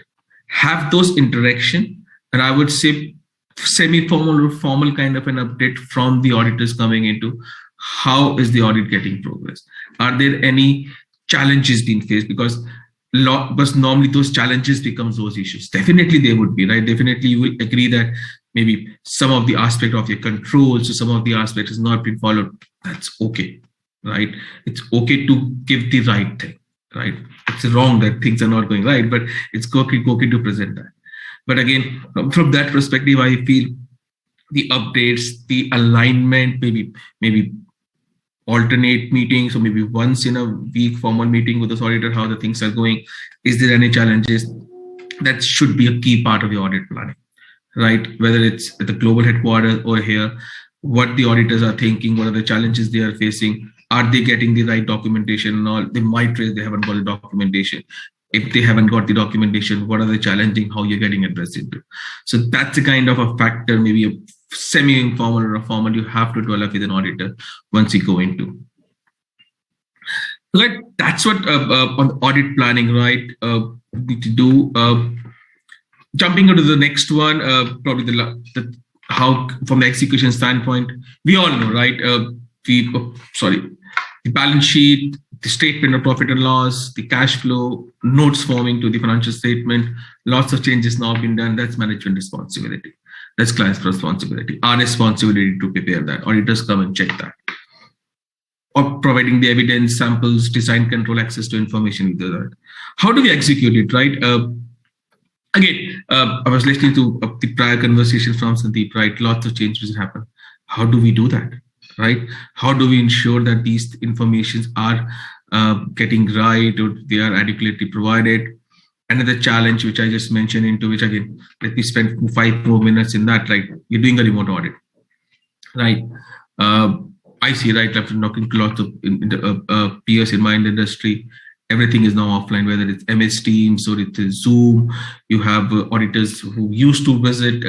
Have those interaction, and I would say semi-formal or formal kind of an update from the auditors coming into how is the audit getting progress? Are there any challenges being faced? Because normally those challenges becomes those issues. Definitely they would be, right? Definitely you will agree that maybe some of the aspect of your control, so some of the aspect has not been followed. That's okay, right? It's okay to give the right thing, right? It's wrong that things are not going right, but it's okay to present that. But again, from that perspective, I feel the updates, the alignment, maybe alternate meetings, or maybe once in a week formal meeting with the auditor, how the things are going. Is there any challenges? That should be a key part of the audit planning, right? Whether it's at the global headquarters or here, what the auditors are thinking, what are the challenges they are facing, are they getting the right documentation and all? They might raise they haven't got the documentation. If they haven't got the documentation, what are they challenging, how you're getting addressed into? So that's a kind of a factor, maybe a semi-informal or a formal you have to develop with an auditor once you go into. Like that's what on audit planning, right? Need to do. Jumping into the next one, probably the how from the execution standpoint, we all know, right? The balance sheet, the statement of profit and loss, the cash flow, notes forming to the financial statement, lots of changes now been done. That's management responsibility. That's client's responsibility. Our responsibility to prepare that. Auditors come and check that. Or providing the evidence, samples, design, control, access to information with that. How do we execute it, right? Again, I was listening to the prior conversation from Sandeep, right? Lots of changes happen. How do we do that, right? How do we ensure that these informations are getting right or they are adequately provided? Another challenge which I just mentioned into which again, let me spend 5 more minutes in that, right? You're doing a remote audit, right? I see, right, after talking to lots of peers in my industry, everything is now offline, whether it's MS Teams or it's Zoom. You have auditors who used to visit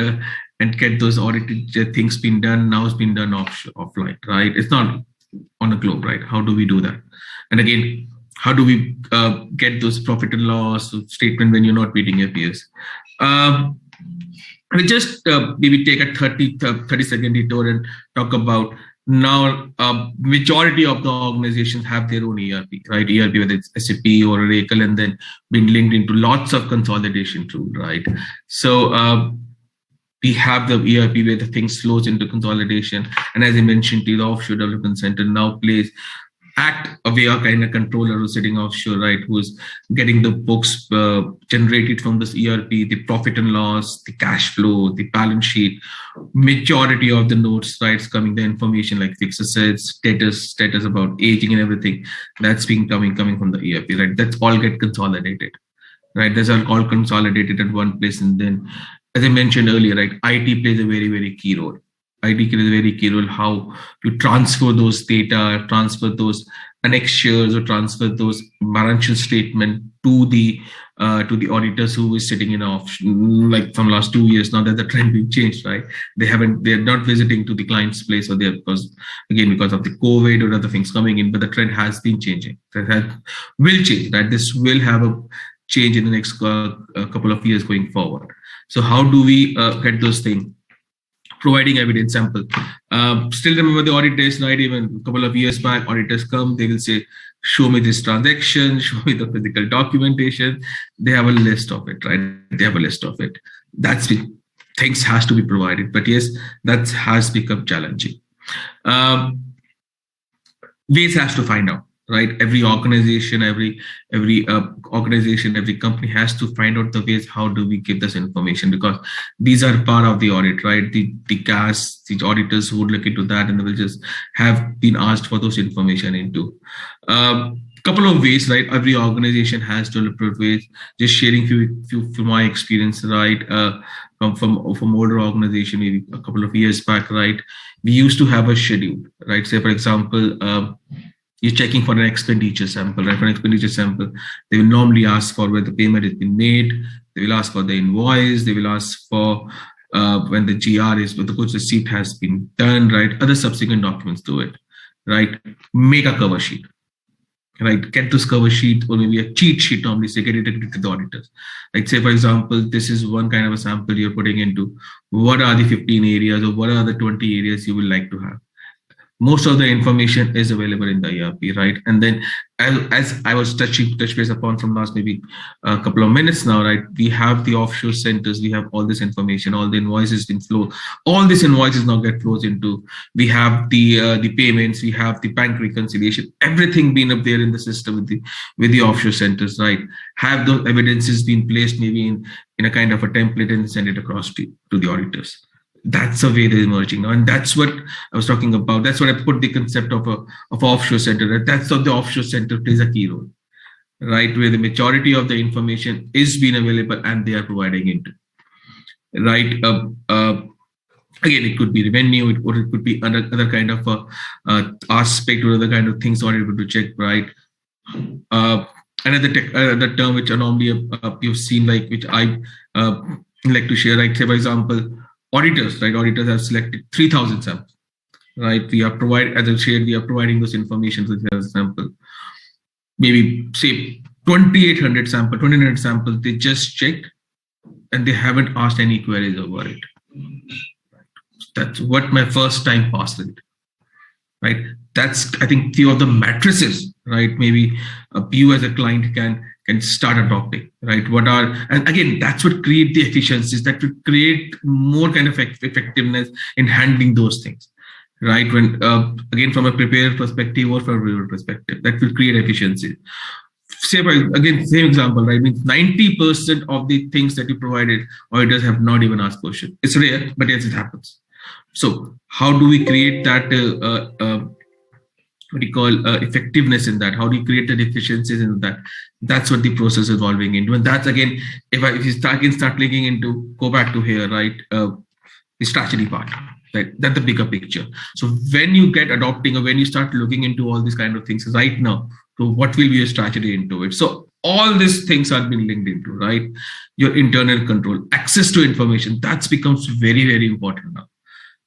and get those audited things being done, now it's been done offline, right? It's not on the globe, right? How do we do that? And again, how do we get those profit and loss statement when you're not meeting your peers? We just maybe take a 30-second detour and talk about now majority of the organizations have their own ERP, right? ERP, whether it's SAP or Oracle, and then been linked into lots of consolidation tool, right? So we have the ERP where the things flows into consolidation. And as I mentioned to you, the offshore development center now plays act a way of kind of controller who's sitting offshore, right? Who's getting the books generated from this ERP, the profit and loss, the cash flow, the balance sheet, majority of the notes, right? It's coming the information like fixed assets, status about aging and everything. That's being coming from the ERP, right? That's all get consolidated, right? That's all consolidated at one place. And then, as I mentioned earlier, right, IT plays a very, very key role. IT plays a very key role, how to transfer those data, transfer those annexures or transfer those financial statement to the auditors who is sitting in off, like from last 2 years now that the trend will change, right? They're not visiting to the client's place, or they're because of the COVID or other things coming in, but the trend has been changing. Will change, right? This will have a change in the next couple of years going forward. So how do we get those things? Providing evidence sample. Still remember the audit days, right? Even a couple of years back, auditors come, they will say, show me this transaction, show me the physical documentation. They have a list of it, right? They have a list of it. Things has to be provided, but yes, that has become challenging. Ways has to find out, right? Every organization, every organization, every company has to find out the ways how do we give this information, because these are part of the audit, right? The CAS, the auditors who would look into that and they will just have been asked for those information into. Couple of ways, right? Every organization has developed ways. Just sharing few from my experience, right? From older organization, maybe a couple of years back, right? We used to have a schedule, right? Say for example, you're checking for an expenditure sample, right? For an expenditure sample, they will normally ask for where the payment has been made. They will ask for the invoice. They will ask for when the GR is, when the goods receipt has been done, right? Other subsequent documents to it, right? Make a cover sheet, right? Get this cover sheet, or maybe a cheat sheet, normally say, get it to the auditors. Like say, for example, this is one kind of a sample you're putting into. What are the 15 areas or what are the 20 areas you would like to have? Most of the information is available in the ERP, right? And then as I was touch base upon from last maybe a couple of minutes now, right? We have the offshore centers, we have all this information, all the invoices in flow, all these invoices now get flows into, we have the payments, we have the bank reconciliation, everything being up there in the system with the offshore centers, right? Have those evidences been placed maybe in a kind of a template and send it across to the auditors. That's the way they're emerging now, and that's what I was talking about. That's what I put the concept of offshore center. That's what the offshore center plays a key role, right? Where the majority of the information is being available and they are providing into, right? Again, it could be revenue, or it could be other kind of aspect or other kind of things are able to check, right? Another term which normally you've seen, like which I like to share, right? Say for example, auditors, right? Auditors have selected 3,000 samples, right? We are as I shared, we are providing those information to the sample. Maybe say 2,800 samples, they just checked and they haven't asked any queries over it. That's what my first time passed with, right? That's, I think, few of the matrices, right? Maybe you as a client can start adopting, right? And again, that's what create the efficiencies, that would create more kind of effectiveness in handling those things, right? When, again, from a preparer perspective or from a reviewer perspective, that will create efficiency. Say, again, same example, right? Means 90% of the things that you provided, auditors have not even asked questions. It's rare, but yes, it happens. So how do we create that what do you call effectiveness in that? How do you create the efficiencies in that? That's what the process is evolving into. And that's, again, if you start looking into, go back to here, right? The strategy part, right? That's the bigger picture. So when you get adopting, or when you start looking into all these kind of things right now, so what will be your strategy into it? So all these things are being linked into, right? Your internal control, access to information, that becomes very, very important now,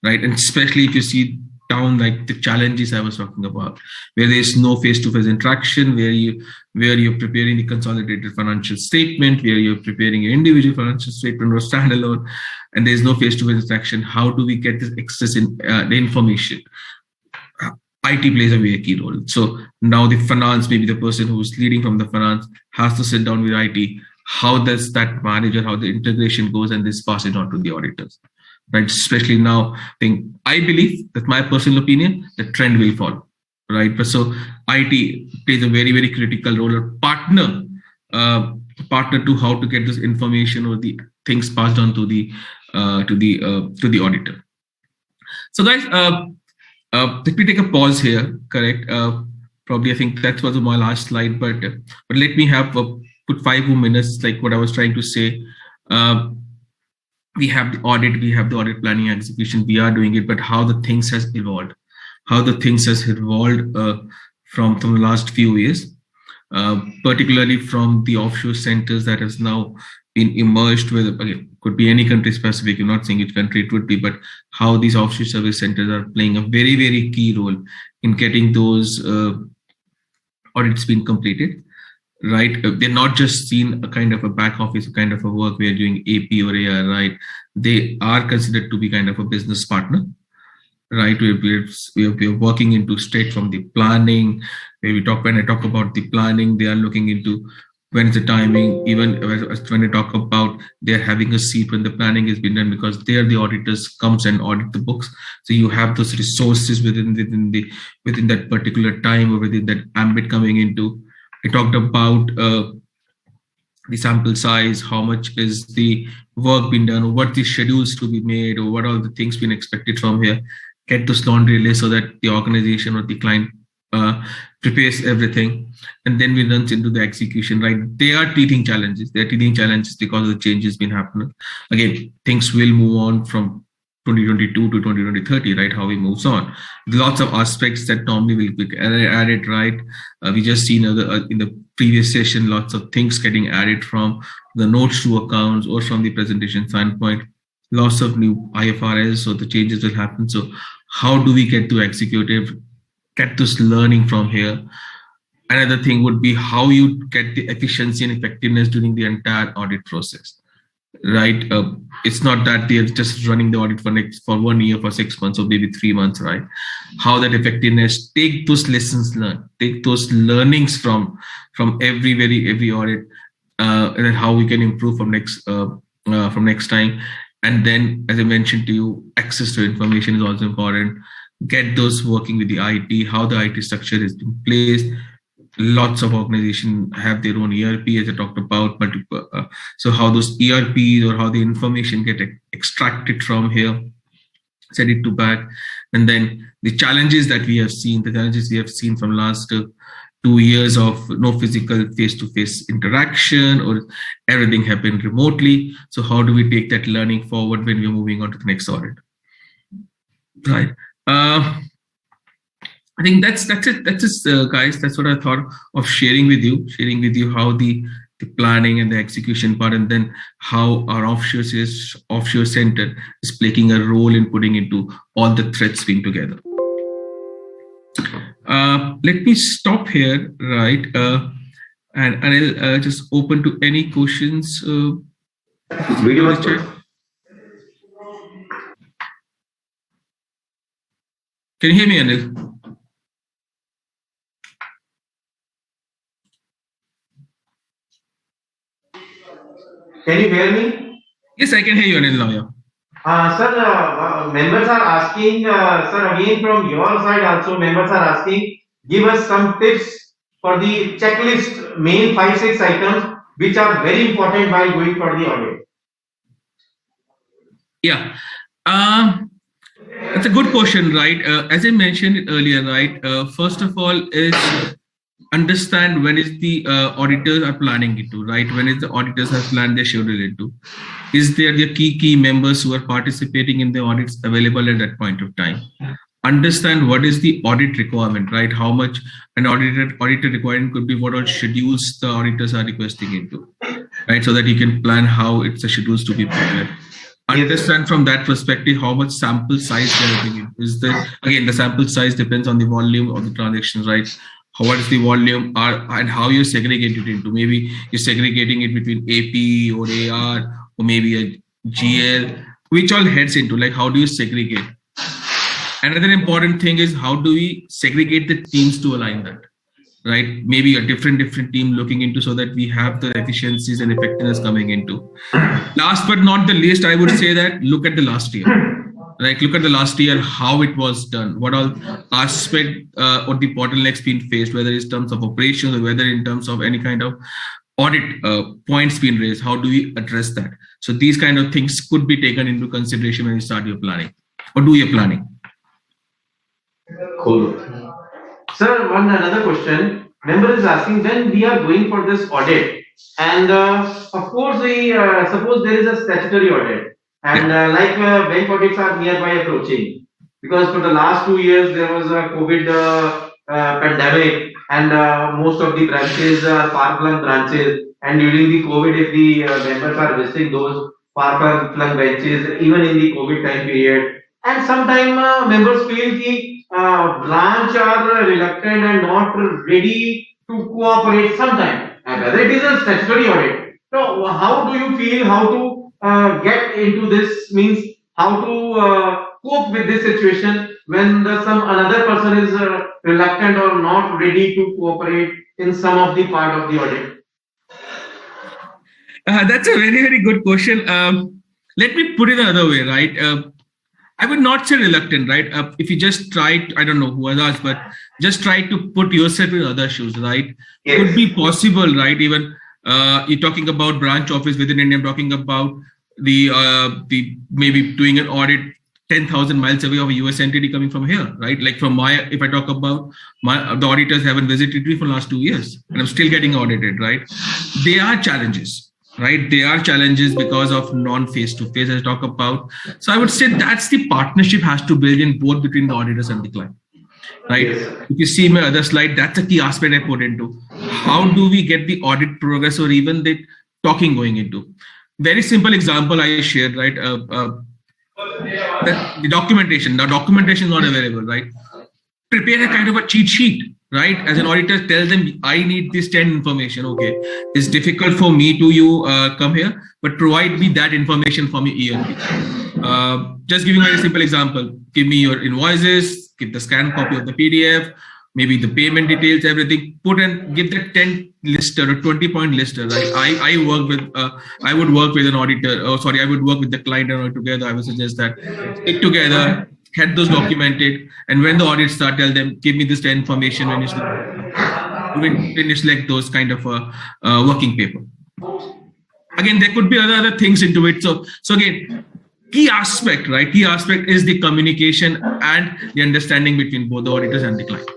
right? And especially if you see down like the challenges I was talking about, where there is no face-to-face interaction, where you're preparing the consolidated financial statement, where you're preparing your individual financial statement or standalone, and there's no face-to-face interaction. How do we get this access in the information? IT plays a very key role. So now the finance, maybe the person who's leading from the finance has to sit down with IT. How does that manager, how the integration goes, and this pass it on to the auditors? Right, especially now, I believe that my personal opinion, the trend will follow, right? But so IT plays a very, very critical role, or partner to how to get this information or the things passed on to the auditor. So guys, let me take a pause here. Correct. Probably I think that was my last slide, but let me have put 5 more minutes, like what I was trying to say. We have the audit, we have the audit planning execution, we are doing it, but how the things has evolved, from the last few years, particularly from the offshore centers that has now been emerged with, again, could be any country specific, you're not saying which country it would be, but how these offshore service centers are playing a very, very key role in getting those audits being completed, right? They're not just seen a kind of a back office, a kind of a work where doing AP or AR, right? They are considered to be kind of a business partner, right? We're working into straight from the planning. When I talk about the planning, they are looking into when is the timing, even when I talk about they're having a seat when the planning has been done, because they are the auditors comes and audit the books. So you have those resources within that particular time or within that ambit coming into. I talked about the sample size, how much is the work being done, or what the schedules to be made, or what are the things being expected from here. Get those laundry lists so that the organization or the client prepares everything, and then we run into the execution, right? They are teething challenges. They're teething challenges because of the changes been happening. Again, things will move on from 2022 to 2030, right? How we moves on. Lots of aspects that normally will be added, right? We just seen in the previous session, lots of things getting added from the notes to accounts or from the presentation standpoint. Lots of new IFRS, so the changes will happen. So how do we get to executive, get this learning from here? Another thing would be how you get the efficiency and effectiveness during the entire audit process, right? It's not that they're just running the audit for 1 year, for 6 months, or maybe 3 months, right? How that effectiveness, take those lessons learned, take those learnings from every audit, and then how we can improve from next time. And then, as I mentioned to you, access to information is also important. Get those working with the IT, how the IT structure is in place. Lots of organizations have their own ERP, as I talked about, but so how those ERPs or how the information get extracted from here, send it to back. And then the challenges we have seen from last 2 years of no physical face-to-face interaction, or everything happened remotely. So how do we take that learning forward when we're moving on to the next audit, right? I think that's it. That's it, guys. That's what I thought of sharing with you how the planning and the execution part, and then how our offshore center is playing a role in putting into all the threads being together. Let me stop here, right? And I'll just open to any questions. Video chat. Can you hear me, Anil? Can you hear me? Yes, I can hear you, Anil, now. Yeah. Sir, members are asking, sir, again from your side also, members are asking, give us some tips for the checklist, main 5-6 items, which are very important while going for the audit. Yeah. That's a good question, right? As I mentioned earlier, right? First of all, is understand when is the auditors are planning into, right? When is the auditors have planned their schedule into? Is there the key members who are participating in the audits available at that point of time? Understand what is the audit requirement, right? How much an auditor requirement could be, what all schedules the auditors are requesting into, right? So that you can plan how it's the schedules to be prepared. Understand from that perspective how much sample size they're looking in. Again, the sample size depends on the volume of the transactions, right? What is the volume and how you're segregating it into. Maybe you're segregating it between AP or AR or maybe a GL, which all heads into, like, how do you segregate? Another important thing is how do we segregate the teams to align that, right? Maybe a different team looking into, so that we have the efficiencies and effectiveness coming into. Last but not the least, I would say that look at the last year, Like look at the last year, how it was done, what all aspect or the bottlenecks being faced, whether it's in terms of operations or whether in terms of any kind of audit points being raised, how do we address that? So these kind of things could be taken into consideration when you start your planning or do your planning. Cool. Sir, another question. Member is asking, when we are going for this audit, and of course, we suppose there is a statutory audit, and bank audits are nearby approaching, because for the last 2 years there was a COVID pandemic, and most of the branches are far-flung branches, and during the COVID, if the members are visiting those far-flung branches, even in the COVID time period, and sometimes members feel that branch are reluctant and not ready to cooperate sometimes, and whether it is a statutory audit. So how do you feel, how to get into this, means how to cope with this situation when another person is reluctant or not ready to cooperate in some of the part of the audit? That's a very, very good question. Let me put it another way, right? I would not say reluctant, right? If you just try, I don't know who was asked, but just try to put yourself in other shoes, right? Yes. Could be possible, right? Even you're talking about branch office within India, I'm talking about the maybe doing an audit 10,000 miles away of a US entity coming from here, right? Like from if I talk about the auditors haven't visited me for the last 2 years and I'm still getting audited, right? They are challenges. Right, they are challenges because of non-face-to-face I talk about. So I would say that's the partnership has to build in both between the auditors and the client. Right. Yes. If you see my other slide, that's a key aspect I put into. How do we get the audit progress or even the talking going into? Very simple example I shared, right? The documentation. Now documentation is not available, right? Prepare a kind of a cheat sheet. Right, as an auditor, tell them I need this 10 information. Okay, it's difficult for me to come here, but provide me that information for me yearly. Just giving a very simple example. Give me your invoices, give the scanned copy of the PDF, maybe the payment details, everything. Give that 10 lister or 20-point lister. Right, I would work with an auditor. I would work with the client and all together. I would suggest that stick together. Get those documented, and when the audit start, tell them, give me this information when you select those kind of working paper. Again, there could be other things into it. So again, key aspect, right? Key aspect is the communication and the understanding between both the auditors and the client.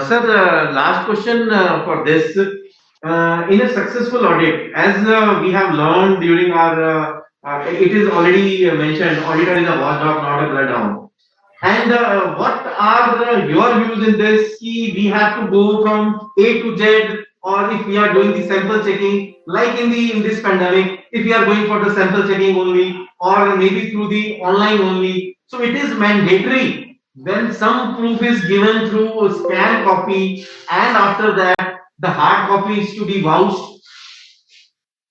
Sir, last question for this. In a successful audit, as we have learned during our it is already mentioned, auditor is a watchdog, not a bloodhound. And what are your views in this? We have to go from A to Z, or if we are doing the sample checking, like in this pandemic, if we are going for the sample checking only, or maybe through the online only. So it is mandatory when some proof is given through a scan copy, and after that the hard copy is to be vouched.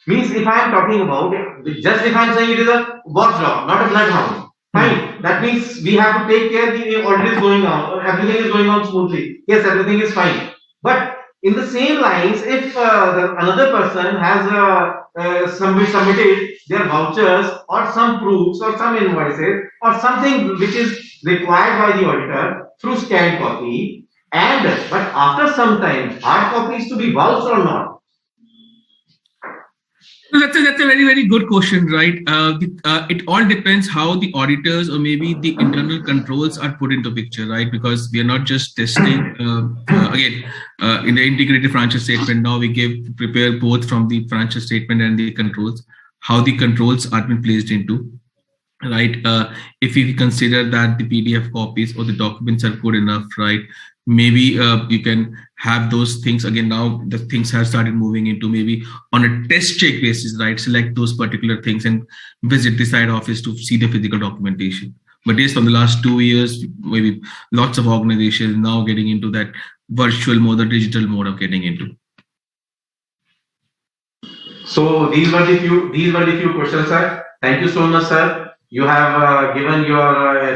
Means if I am talking about, just if I am saying it is a watchdog, not a bloodhound, fine. That means we have to take care the audit is going on, everything is going on smoothly. Yes, everything is fine. But in the same lines, if another person has submitted their vouchers or some proofs or some invoices or something which is required by the auditor through scanned copy, but after some time, hard copy is to be vouched or not? That's a very, very good question, right? It all depends how the auditors or maybe the internal controls are put into picture, right? Because we are not just testing, again, in the integrated financial statement, now we prepare both from the financial statement and the controls, how the controls are being placed into, right? If we consider that the PDF copies or the documents are good enough, right? Maybe you can have those things. Again, now the things have started moving into maybe on a test check basis, right? Select those particular things and visit the side office to see the physical documentation. But yes, from the last 2 years, maybe lots of organizations now getting into that virtual mode, the digital mode of getting into. So these were the few questions, sir. Thank you so much, sir. You have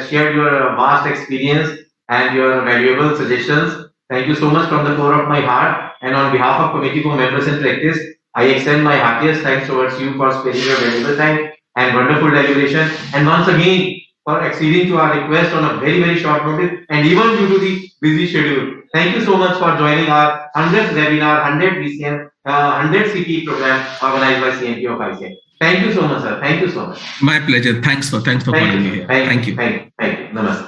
shared your vast experience and your valuable suggestions. Thank you so much from the core of my heart, and on behalf of Committee for Members in Practice, I extend my heartiest thanks towards you for spending your valuable time and wonderful deliberation. And once again, for acceding to our request on a very, very short notice and even due to the busy schedule. Thank you so much for joining our 100th webinar, 100 VCM, 100 CP program organized by CNP of ICM. Thank you so much, sir. Thank you so much. My pleasure. Thanks for calling me here. Thank you. Thank you. Namaste.